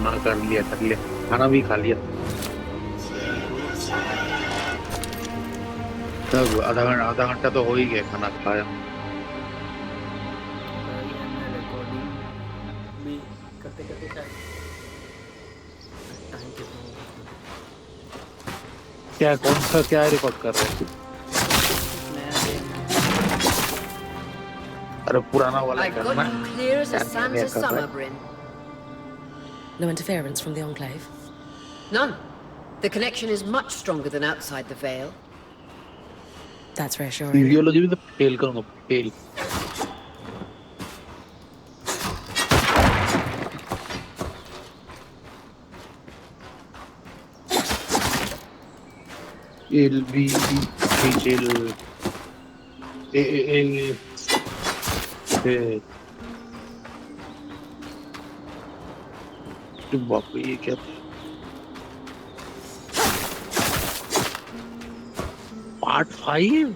हाँ कर लिया खाना भी खा लिया तब आधा घंटा तो हो ही गया खाना खाया
रिकॉर्डिंग भी करते करते शायद टाइम कितना होगा
क्या कौन सा क्या रिकॉर्ड कर रहे हैं
नया गेम
अरे पुराना वाला
I got
करना
you clear as a
क्या
Santa
कर रहा
summer,
है
Bryn.
No interference from the Enclave.
None. The connection is much stronger than outside the Veil.
That's reassuring.
Physiology भी तो फेल करूंगा fail L B H L L बाप रे ये क्या Part 5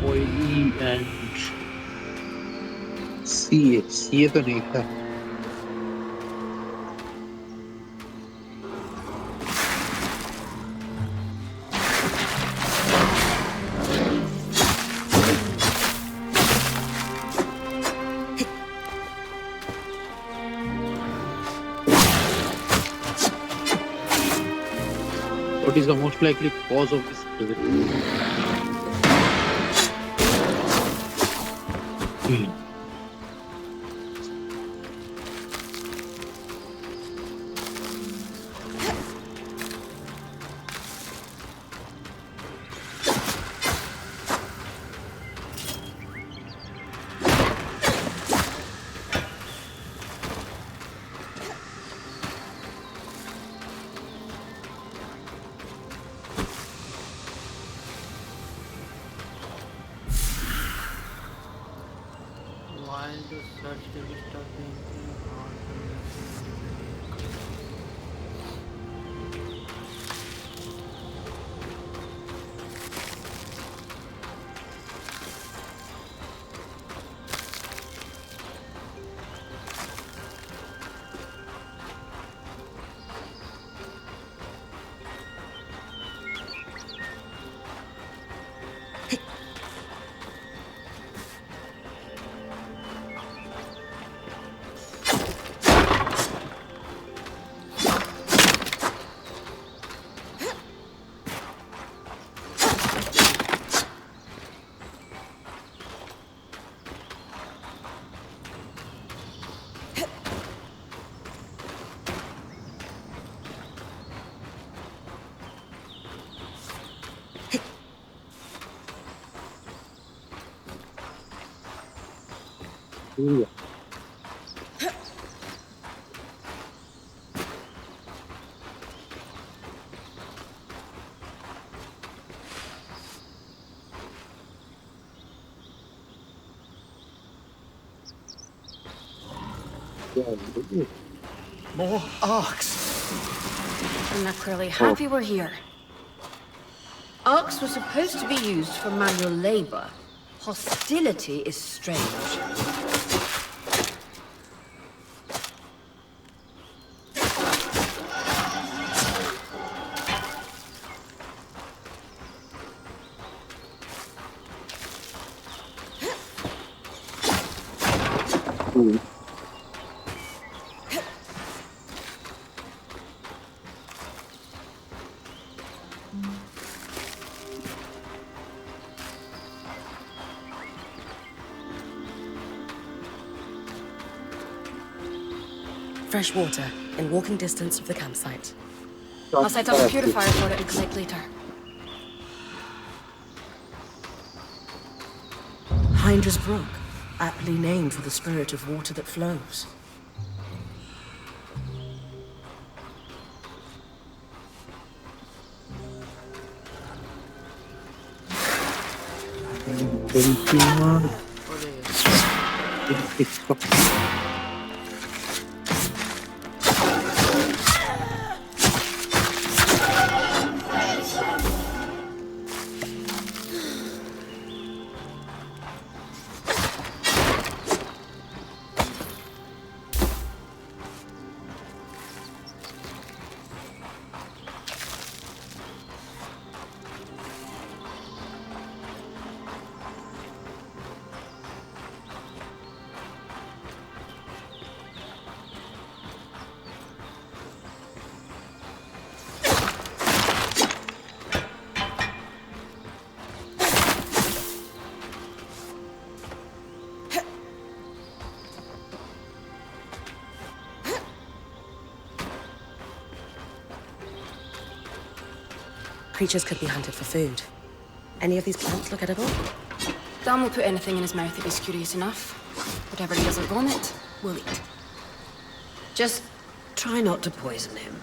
OE and CA तो नहीं था What is the most likely cause of this accident?
while the search register being on
Iya.
More arcs.
I'm naturally happy we're here.
Arcs were supposed to be used for manual labor. Hostility is strange.
Fresh water in walking distance of the campsite.
I'll set up a purifier for it and collect later.
Hyndra's Brook, aptly named for the spirit of water that flows.
Creatures could be hunted for food. Any of these plants look edible?
Dan will put anything in his mouth if he's curious enough. Whatever he doesn't vomit, we'll eat.
Just try not to poison him.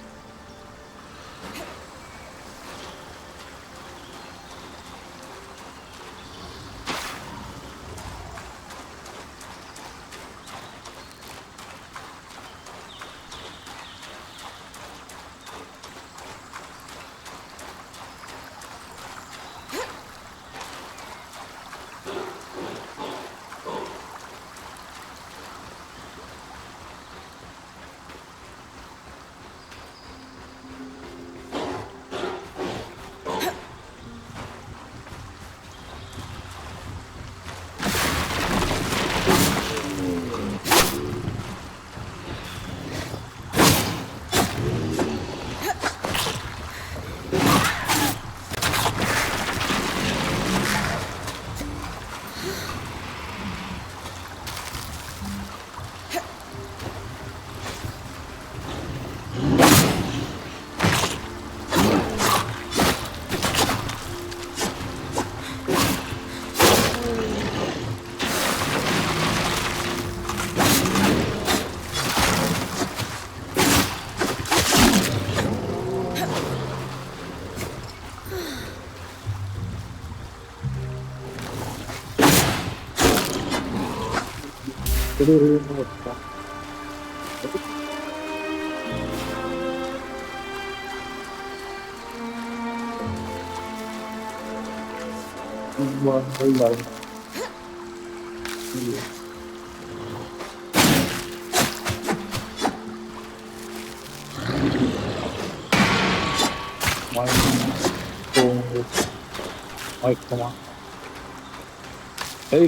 Hey,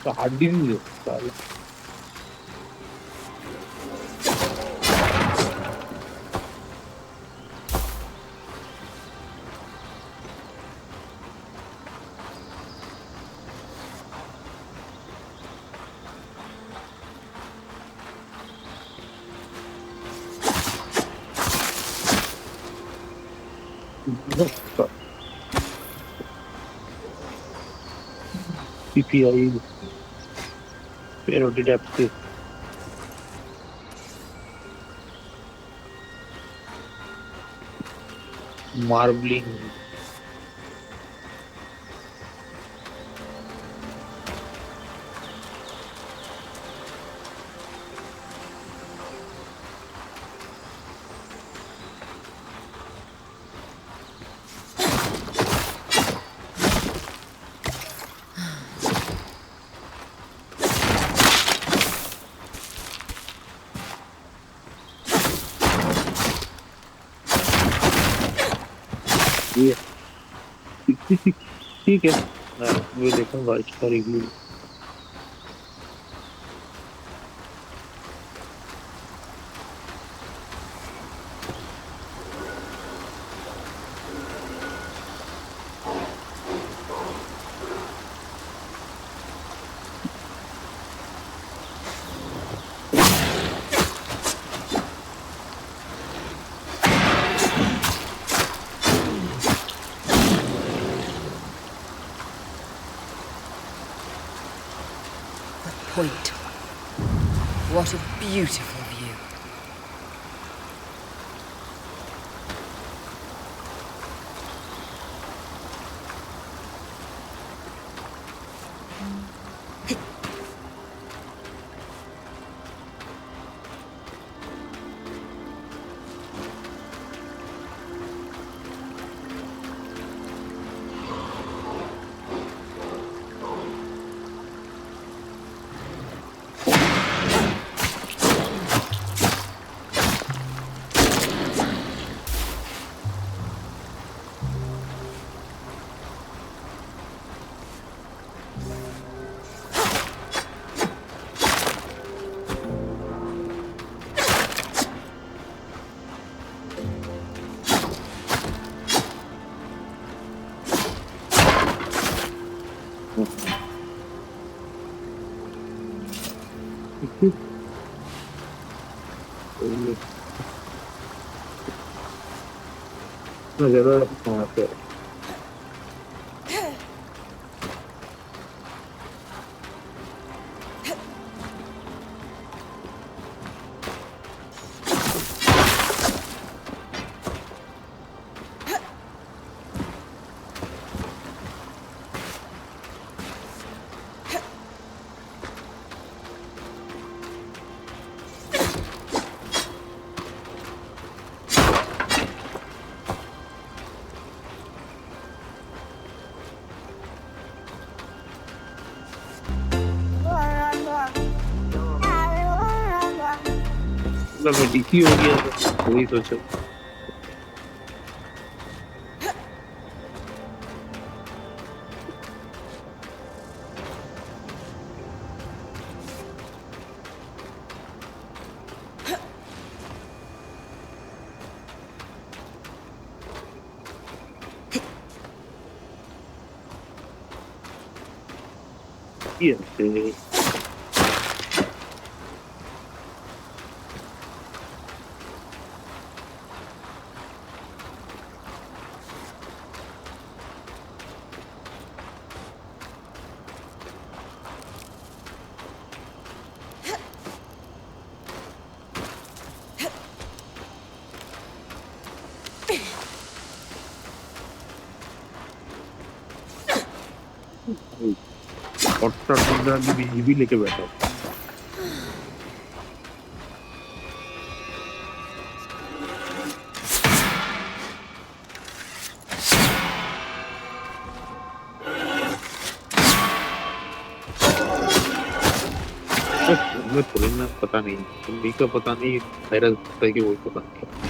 so hard didn't you? Sorry. PPI Pero di depth. Marbling. ठीक है मैं वो देखूंगा इसका review
Point. What a beautiful view. ज़्यादा वहाँ पे मतलब डीसी हो गया तो वही सोचो ये और टर्मिनल भी लेके बैठा मैं थोड़ी ना पता नहीं तुम्हें का पता नहीं मेरा पता है कि वो पता नहीं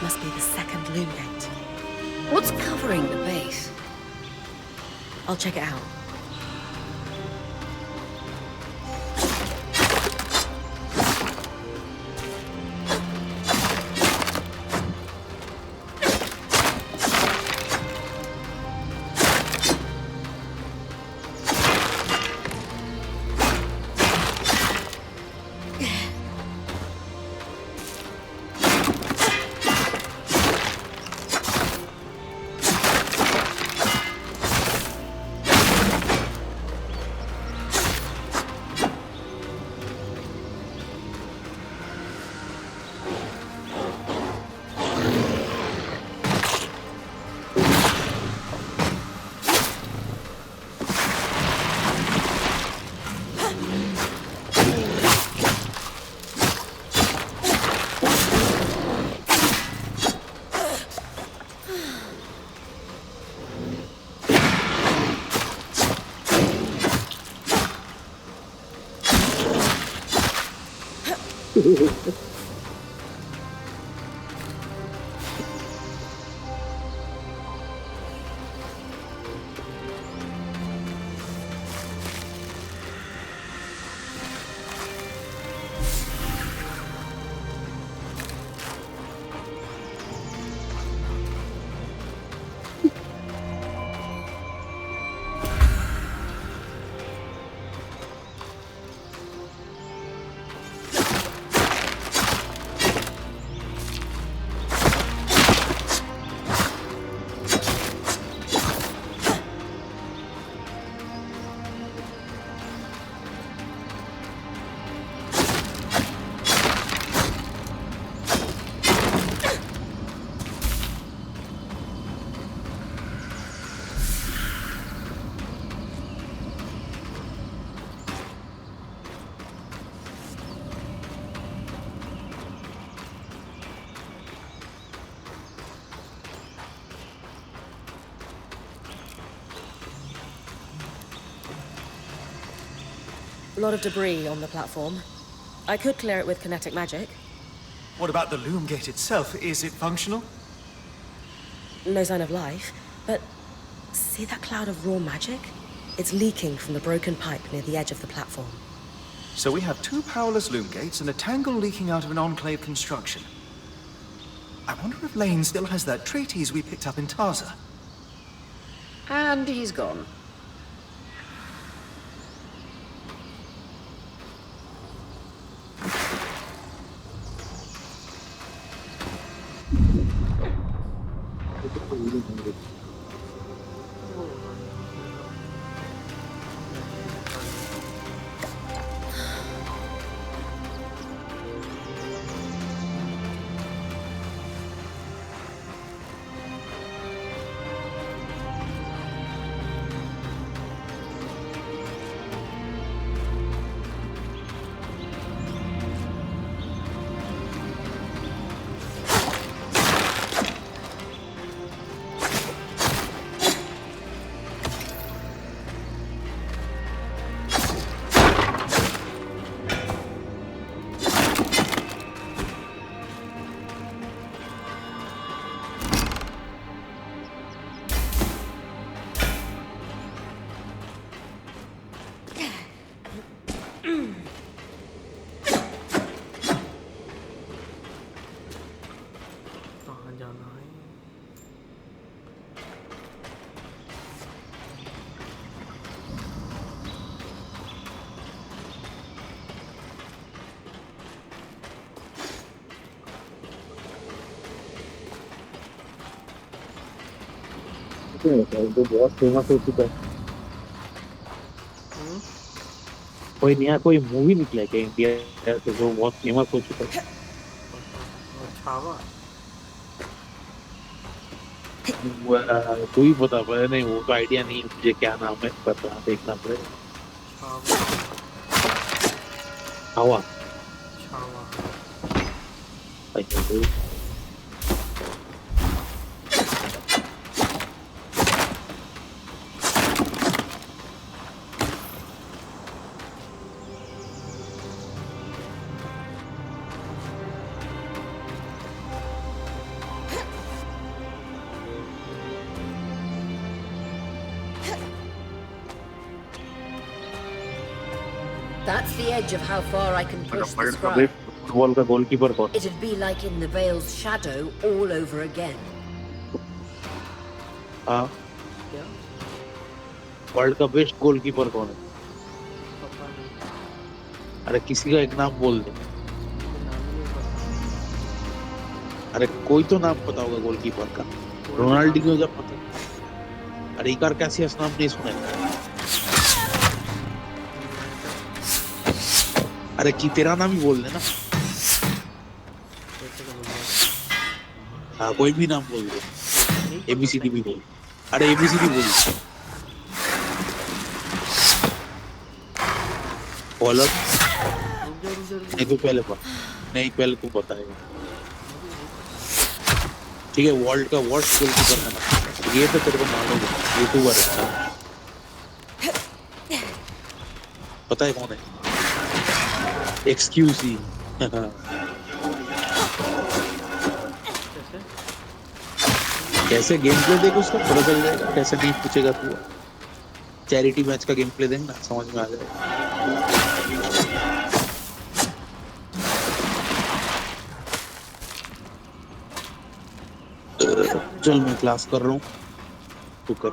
This must be the second loom gate.
What's covering the base?
I'll check it out. A lot of debris on the platform. I could clear it with kinetic magic.
What about the loom gate itself? Is it functional?
No sign of life, but see that cloud of raw magic? It's leaking from the broken pipe near the edge of the platform.
So we have two powerless loom gates and a tangle leaking out of an enclave construction. I wonder if Lane still has that treatise we picked up in Tarza.
And he's gone.
तो बहुत famous हो चुका है। कोई नया कोई movie निकला क्या इंडिया से जो बहुत फेमस हो चुका है? तू ही बता पाया नहीं, वो तो आइडिया नहीं मुझे क्या नाम है, पता देखना पड़ेगा। Chhaava
That's the edge of how far I can push the
world
scrub.
Cup football का गोलकीपर कौन?
It'd be like in the Veil's shadow all over again.
हाँ, वर्ल्ड का बेस्ट गोलकीपर कौन है? अरे किसी का एक नाम बोल दे। अरे कोई तो नाम पता होगा गोलकीपर का। रोनाल्डिनो जब पता। अरे इकार कैसियस नाम नहीं सुना है। अरे की तेरा नाम ही बोल देना। हाँ, कोई भी नाम बोल दे। ABCD भी बोल। अरे ABCD बोल। बॉलर। नहीं तो पहले तू बताएगा। ठीक है, वर्ल्ड का वर्स्ट गोलकीपर का नाम। ये तो तेरे को मालूम है। यूट्यूबर है। पता है कौन है? एक्सक्यूज ही। कैसे गेम प्ले देख उसका पता चल जाएगा। कैसे नहीं पूछेगा तू? चैरिटी मैच का गेम प्ले देखना, समझ में आ जाएगा। चल मैं क्लास कर रहा हूँ, तू कर।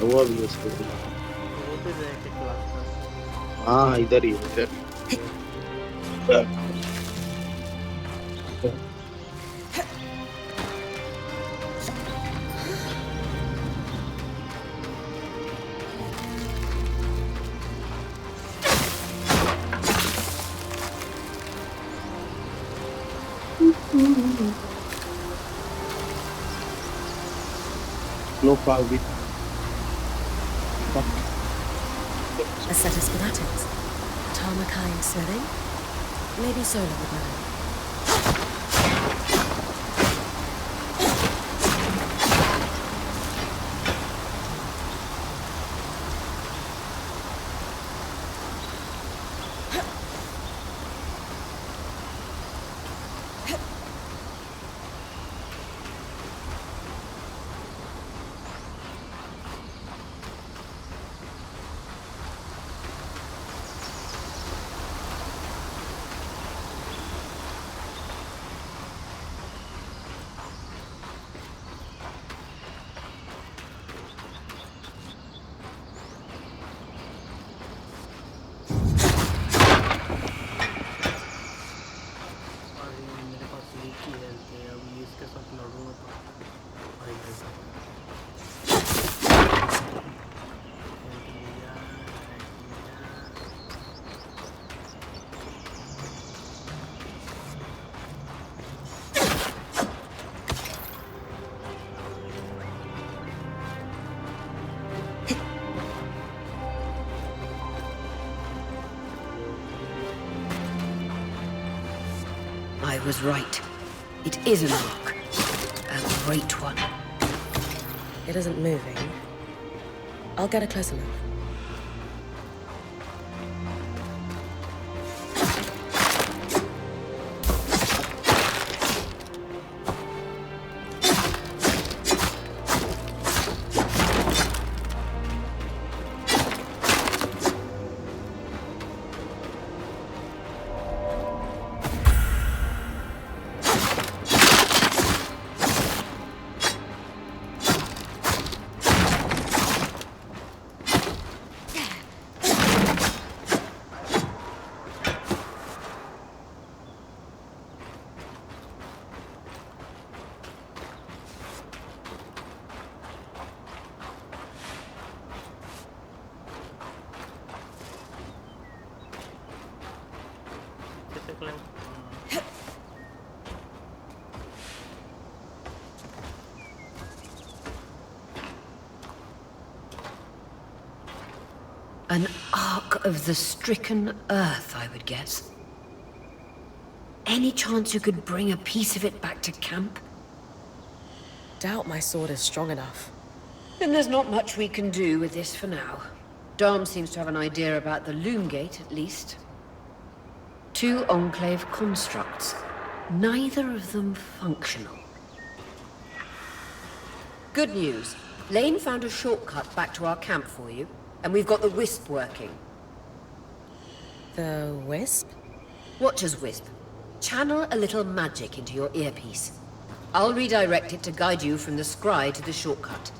हुआ भी उसको। हाँ, इधर ही इधर। Low power with
A set of schematics. Tarmakai and Snelling? Maybe Solar would know.
I was right. It is an arc. A great one.
It isn't moving. I'll get a closer look.
An arc of the stricken earth, I would guess. Any chance you could bring a piece of it back to camp?
Doubt my sword is strong enough.
Then there's not much we can do with this for now. Dom seems to have an idea about the loom gate, at least. 2 Enclave constructs. Neither of them functional. Good news. Lane found a shortcut back to our camp for you, and we've got the Wisp working.
The Wisp?
Watcher's Wisp. Channel a little magic into your earpiece. I'll redirect it to guide you from the scry to the shortcut.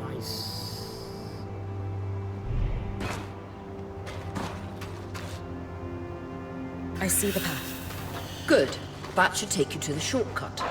Nice.
I see the path.
Good. That should take you to the shortcut.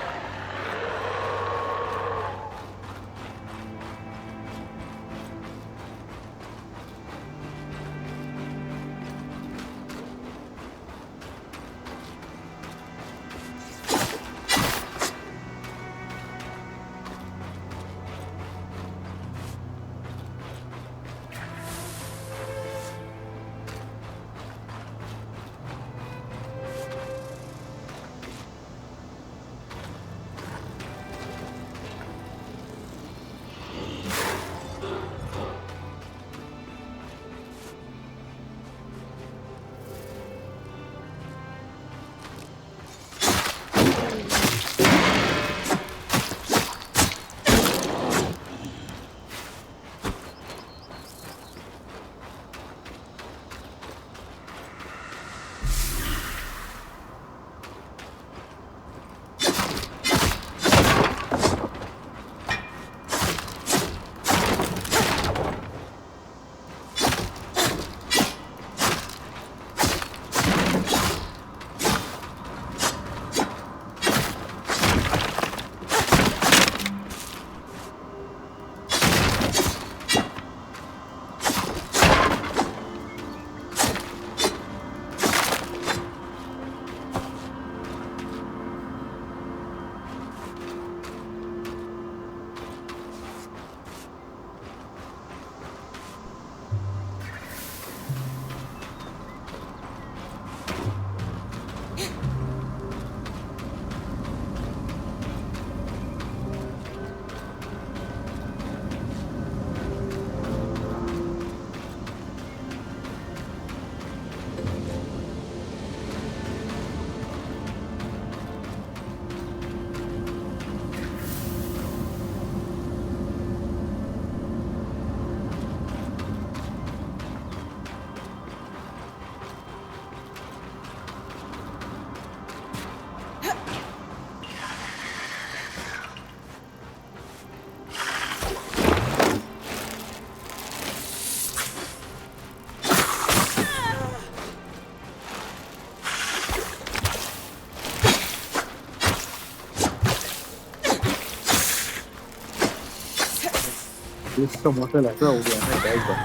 इसका model ऐसा हो गया है क्या इधर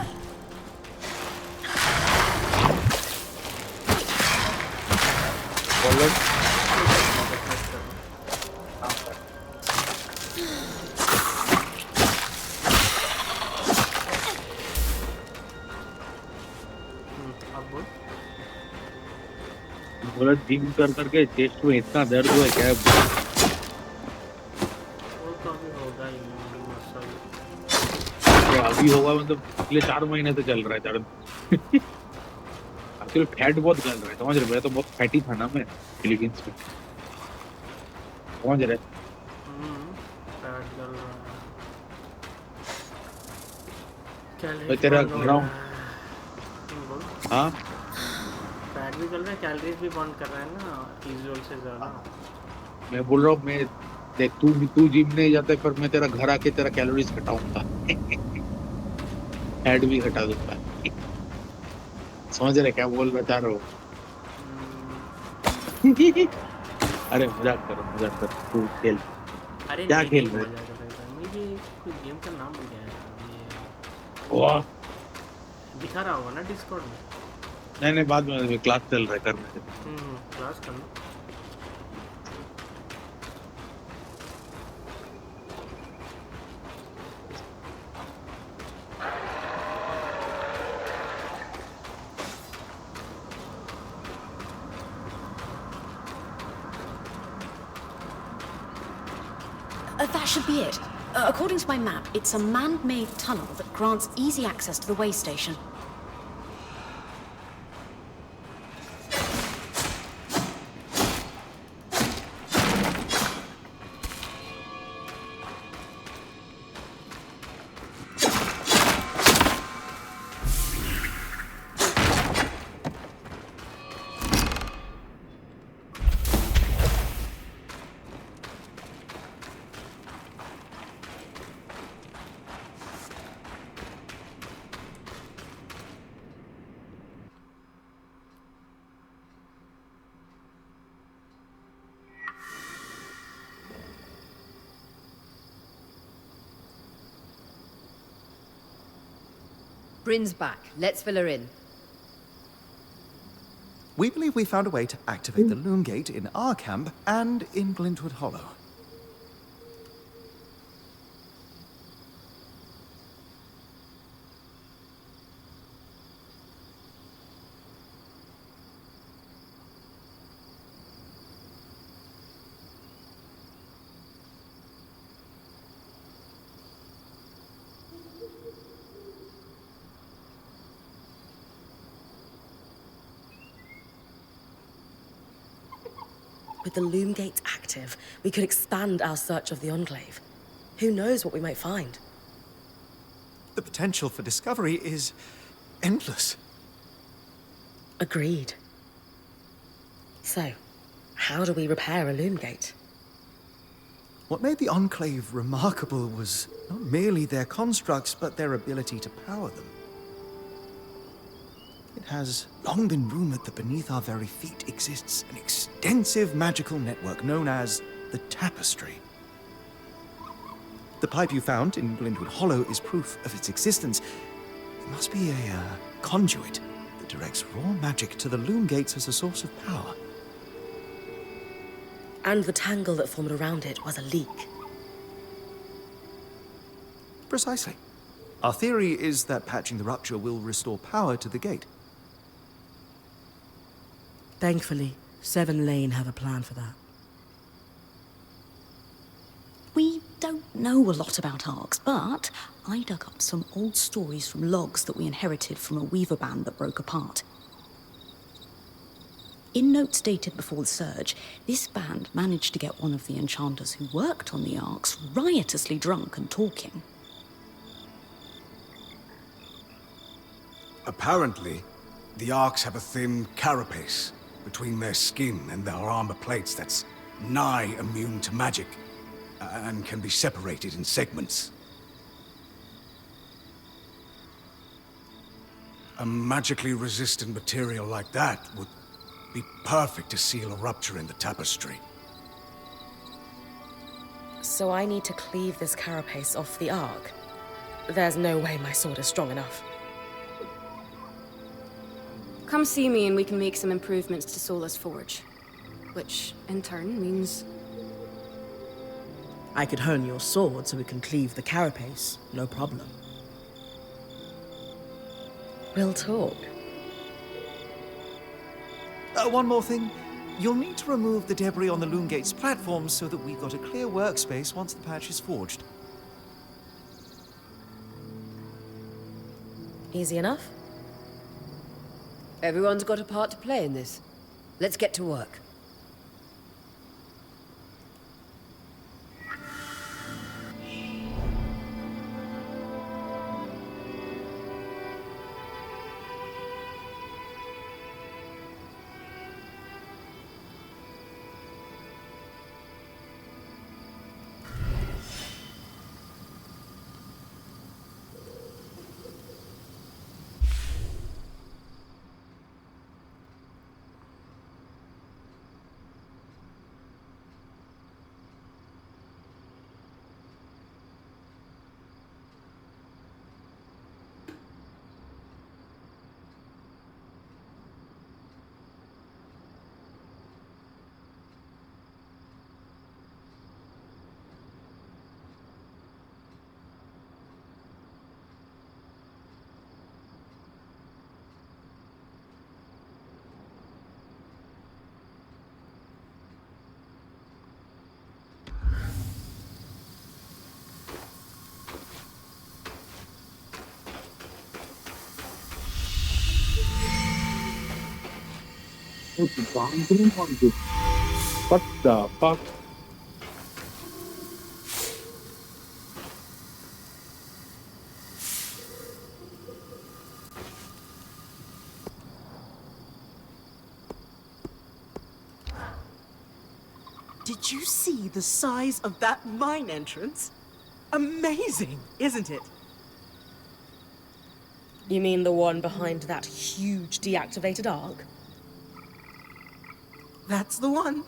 collar बोला gym कर करके चेस्ट में इतना दर्द हुआ क्या अभी होगा मतलब पिछले 4 महीने से चल रहा है दर्द एक्चुअली फैट बहुत गल रहा है समझ रहे मेरा तो बहुत फैटी था ना मैं फिलीपींस में समझ रहे
फैट गल रहा है
तो तेरा ग्राउंड हाँ
फैट भी गल रहा है कैलोरीज भी बर्न कर रहा है ना यूजुअल से ज्यादा
मैं बोल रहा हूँ मैं देख तू जिम नहीं जाता पर मैं तेरा घर आके तेरा कैलोरीज घटाऊंगा फैट भी घटा दूंगा समझ रहे क्या बोल रहा चाह रहा हूँ अरे मजाक कर तू खेल
अरे
क्या खेल रहे
मुझे कोई गेम का नाम भूल गया है
वाह
दिखा रहा होगा ना डिस्कॉर्ड में
नहीं बाद में क्लास चल रहा है करने
क्लास करना
That should be it. According to my map, it's a man-made tunnel that grants easy access to the way station.
Bryn's back. Let's fill her in.
We believe we found a way to activate the Loom Gate in our camp and in Glintwood Hollow.
With the Loom Gate active, we could expand our search of the Enclave. Who knows what we might find?
The potential for discovery is endless.
Agreed. So, how do we repair a Loom Gate?
What made the Enclave remarkable was not merely their constructs, but their ability to power them. It has long been rumored that beneath our very feet exists an extensive magical network known as the Tapestry. The pipe you found in Glintwood Hollow is proof of its existence. It must be a conduit that directs raw magic to the Loom Gates as a source of power.
And the tangle that formed around it was a leak.
Precisely. Our theory is that patching the rupture will restore power to the gate.
Thankfully, 7 Lane have a plan for that.
We don't know a lot about arcs, but I dug up some old stories from logs that we inherited from a weaver band that broke apart. In notes dated before the surge, this band managed to get one of the enchanters who worked on the arcs riotously drunk and talking.
Apparently, the Arcs have a thin carapace between their skin and their armor plates that's nigh immune to magic, and can be separated in segments. A magically resistant material like that would be perfect to seal a rupture in the tapestry.
So I need to cleave this carapace off the Arc. There's no way my sword is strong enough.
Come see me and we can make some improvements to Sola's forge. Which, in turn, means...
I could hone your sword so we can cleave the carapace, no problem.
We'll talk.
One more thing. You'll need to remove the debris on the Loom Gate's platform so that we've got a clear workspace once the patch is forged.
Easy enough?
Everyone's got a part to play in this. Let's get to work.
What the fuck?
Did you see the size of that mine entrance? Amazing, isn't it?
You mean the one behind that huge deactivated Arc?
That's the one.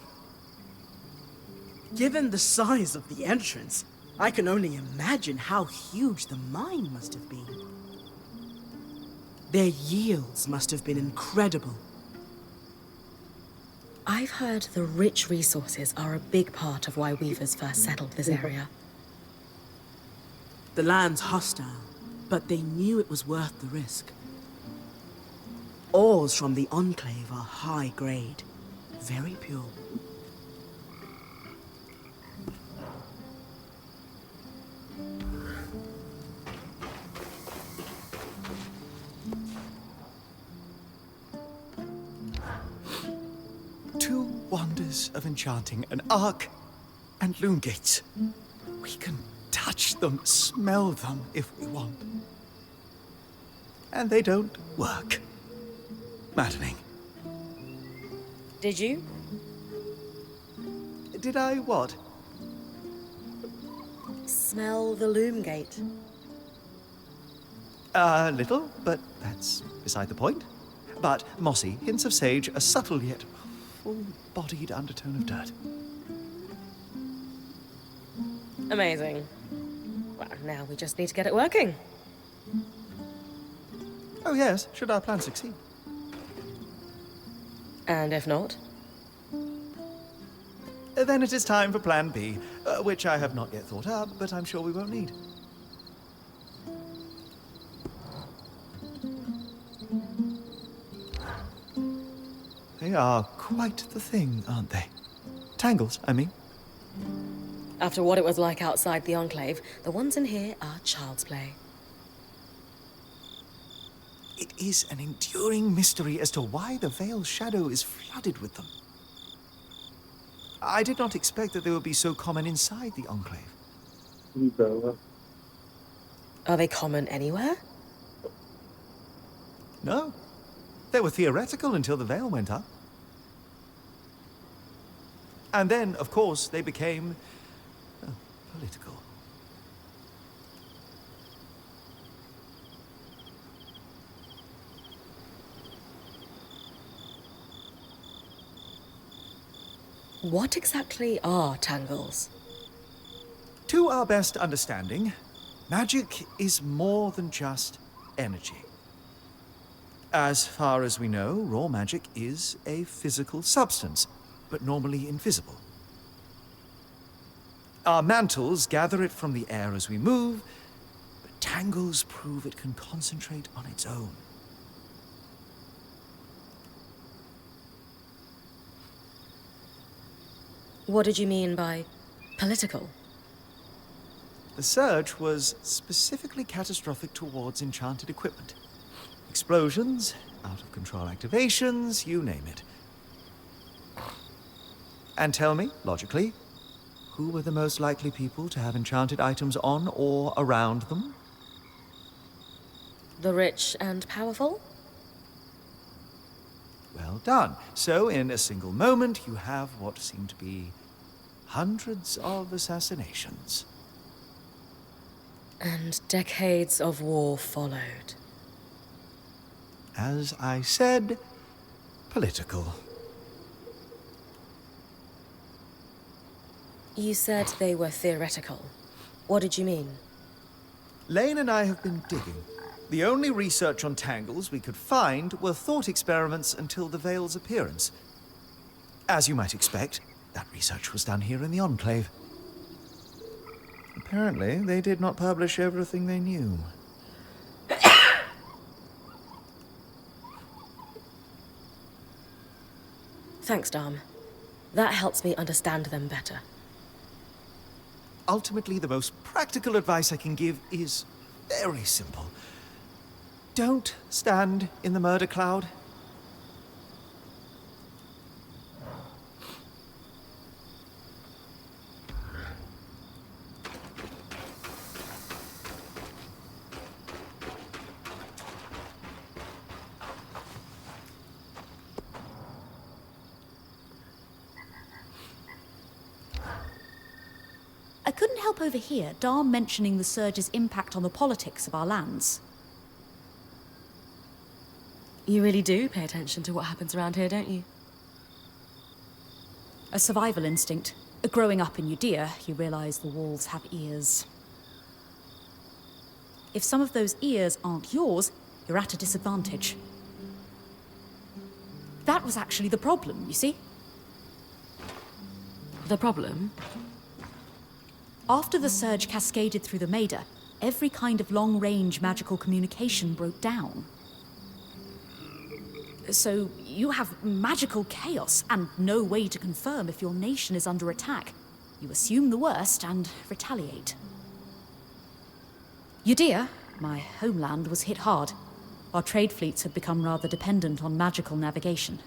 Given the size of the entrance, I can only imagine how huge the mine must have been. Their yields must have been incredible.
I've heard the rich resources are a big part of why Weavers first settled this area.
The land's hostile, but they knew it was worth the risk. Ores from the Enclave are high grade, very pure.
Two wonders of enchanting, an arc and loom gates. We can touch them, smell them if we want. And they don't work. Maddening.
Did you?
Did I what?
Smell the loom gate?
A little, but that's beside the point. But mossy, hints of sage, a subtle yet full-bodied undertone of dirt.
Amazing. Well, now we just need to get it working.
Oh yes, should our plan succeed.
And if not?
Then it is time for Plan B, which I have not yet thought up, but I'm sure we won't need. They are quite the thing, aren't they? Tangles, I mean.
After what it was like outside the Enclave, the ones in here are child's play.
It is an enduring mystery as to why the Veil's shadow is flooded with them. I did not expect that they would be so common inside the Enclave.
Are they common anywhere?
No. They were theoretical until the Veil went up. And then, of course, they became political.
What exactly are tangles?
To our best understanding, magic is more than just energy. As far as we know, raw magic is a physical substance, but normally invisible. Our mantles gather it from the air as we move, but tangles prove it can concentrate on its own.
What did you mean by political?
The surge was specifically catastrophic towards enchanted equipment. Explosions, out-of-control activations, you name it. And tell me, logically, who were the most likely people to have enchanted items on or around them?
The rich and powerful?
Well done. So, in a single moment, you have what seem to be hundreds of assassinations.
And decades of war followed.
As I said, political.
You said they were theoretical. What did you mean?
Lane and I have been digging. The only research on tangles we could find were thought experiments until the Veil's appearance. As you might expect, that research was done here in the Enclave. Apparently, they did not publish everything they knew.
Thanks, Dom. That helps me understand them better.
Ultimately, the most practical advice I can give is very simple. Don't stand in the murder cloud.
I couldn't help overhear Dom mentioning the surge's impact on the politics of our lands.
You really do pay attention to what happens around here, don't you?
A survival instinct. Growing up in Judea, you realise the walls have ears. If some of those ears aren't yours, you're at a disadvantage. That was actually the problem, you see?
The problem?
After the surge cascaded through the Maida, every kind of long-range magical communication broke down. So you have magical chaos and no way to confirm if your nation is under attack. You assume the worst and retaliate. Udea, my homeland, was hit hard. Our trade fleets had become rather dependent on magical navigation.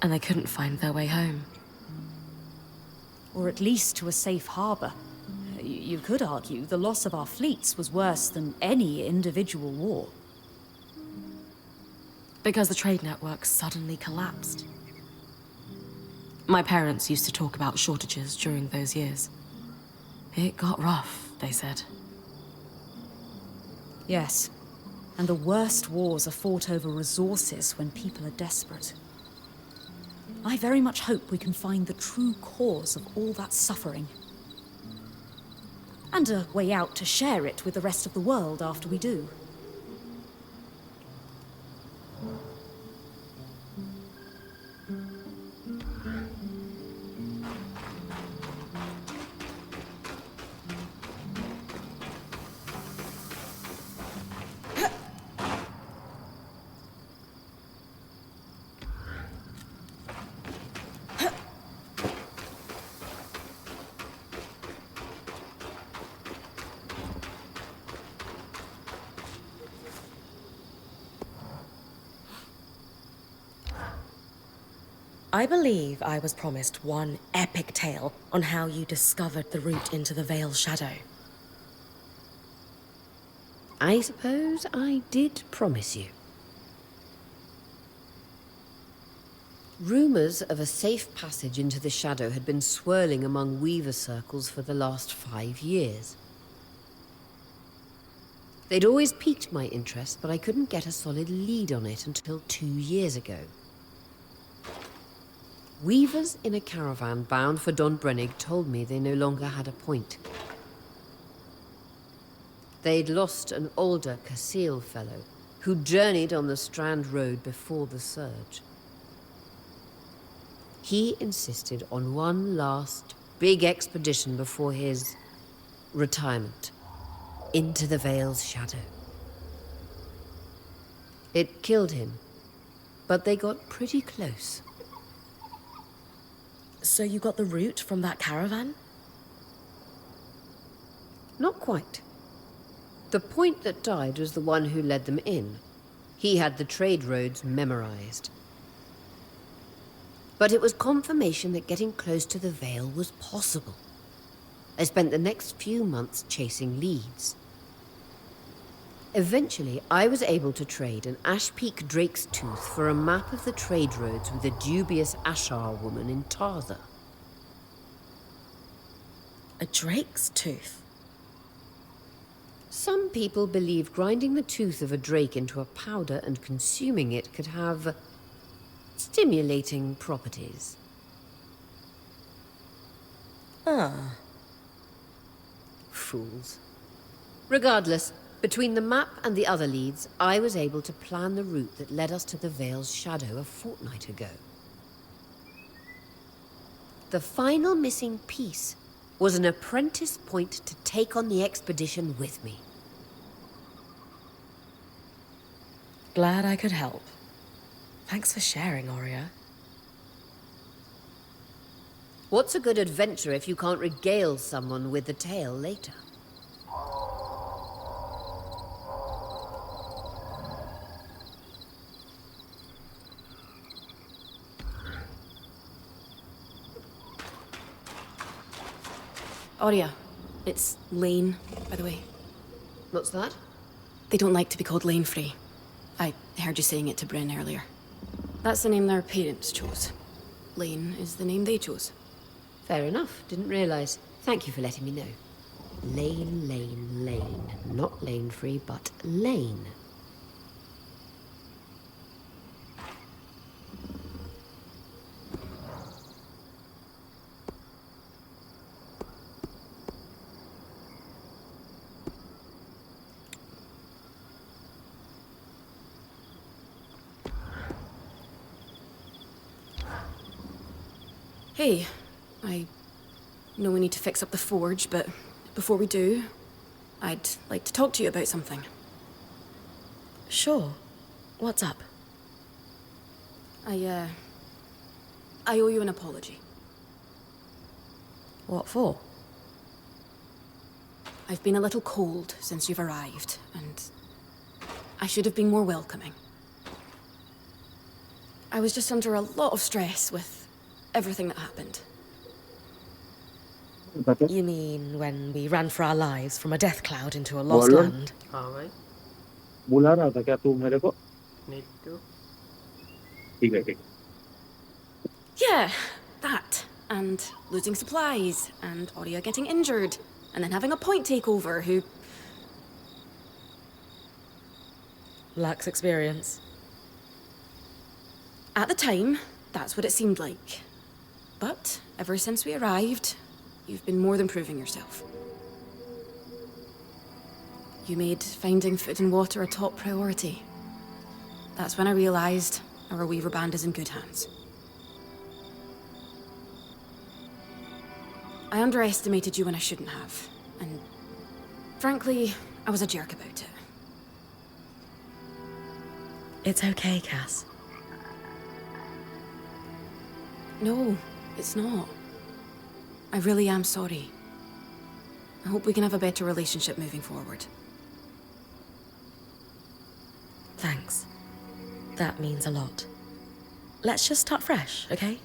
And they couldn't find their way home.
Or at least to a safe harbor. You could argue the loss of our fleets was worse than any individual war.
Because the trade network suddenly collapsed. My parents used to talk about shortages during those years. It got rough, they said.
Yes. And the worst wars are fought over resources when people are desperate. I very much hope we can find the true cause of all that suffering. And a way out to share it with the rest of the world after we do.
I believe I was promised one epic tale on how you discovered the route into the Veil's shadow.
I suppose I did promise you. Rumors of a safe passage into the shadow had been swirling among Weaver circles for the last 5 years. They'd always piqued my interest, but I couldn't get a solid lead on it until 2 years ago. Weavers in a caravan bound for Don Brennig told me they no longer had a point. They'd lost an older CORSAIR fellow who journeyed on the Strand Road before the surge. He insisted on one last big expedition before his retirement into the Veil's shadow. It killed him, but they got pretty close.
So you got the route from that caravan?
Not quite. The point that died was the one who led them in. He had the trade roads memorized. But it was confirmation that getting close to the Veil was possible. I spent the next few months chasing leads. Eventually, I was able to trade an Ash Peak Drake's Tooth for a map of the trade roads with a dubious Ashar woman in Tarza.
A Drake's Tooth?
Some people believe grinding the tooth of a drake into a powder and consuming it could have stimulating properties.
Ah.
Fools. Regardless, between the map and the other leads, I was able to plan the route that led us to the Veil's shadow a fortnight ago. The final missing piece was an apprentice point to take on the expedition with me.
Glad I could help. Thanks for sharing, Aurea.
What's a good adventure if you can't regale someone with the tale later?
Aurea, it's Lane, by the way.
What's that?
They don't like to be called Lane Free. I heard you saying it to Bryn earlier. That's the name their parents chose. Lane is the name they chose.
Fair enough. Didn't realize. Thank you for letting me know. Lane, Lane, Lane. Not Lane Free, but Lane.
Hey, I know we need to fix up the forge, but before we do, I'd like to talk to you about something.
Sure. What's up?
I owe you an apology.
What for?
I've been a little cold since you've arrived, and I should have been more welcoming. I was just under a lot of stress with everything that happened.
You mean when we ran for our lives from a death cloud into a lost land?
हाँ भाई.
बुला रहा था क्या तू मेरे को?
Need to.
ठीक है.
Yeah, that. And losing supplies, and Aurea getting injured, and then having a point takeover who...
Lacks experience.
At the time, that's what it seemed like. But ever since we arrived, you've been more than proving yourself. You made finding food and water a top priority. That's when I realized our Weaver band is in good hands. I underestimated you when I shouldn't have, and frankly, I was a jerk about it.
It's okay, Cass.
No, it's not. I really am sorry. I hope we can have a better relationship moving forward.
Thanks. That means a lot. Let's just start fresh, okay?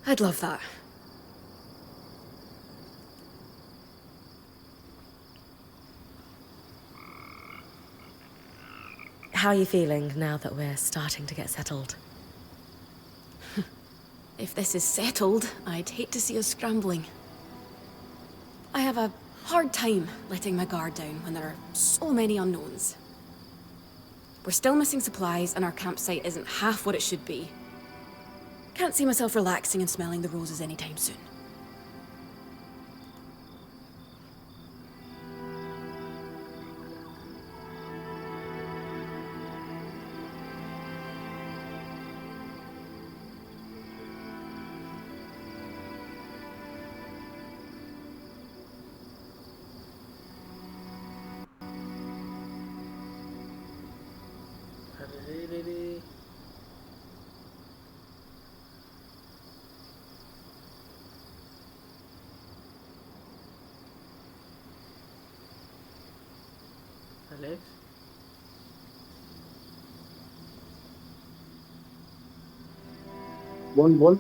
I'd love that.
How are you feeling now that we're starting to get settled?
If this is settled, I'd hate to see us scrambling. I have a hard time letting my guard down when there are so many unknowns. We're still missing supplies, and our campsite isn't half what it should be. Can't see myself relaxing and smelling the roses anytime soon.
Alex?
बोल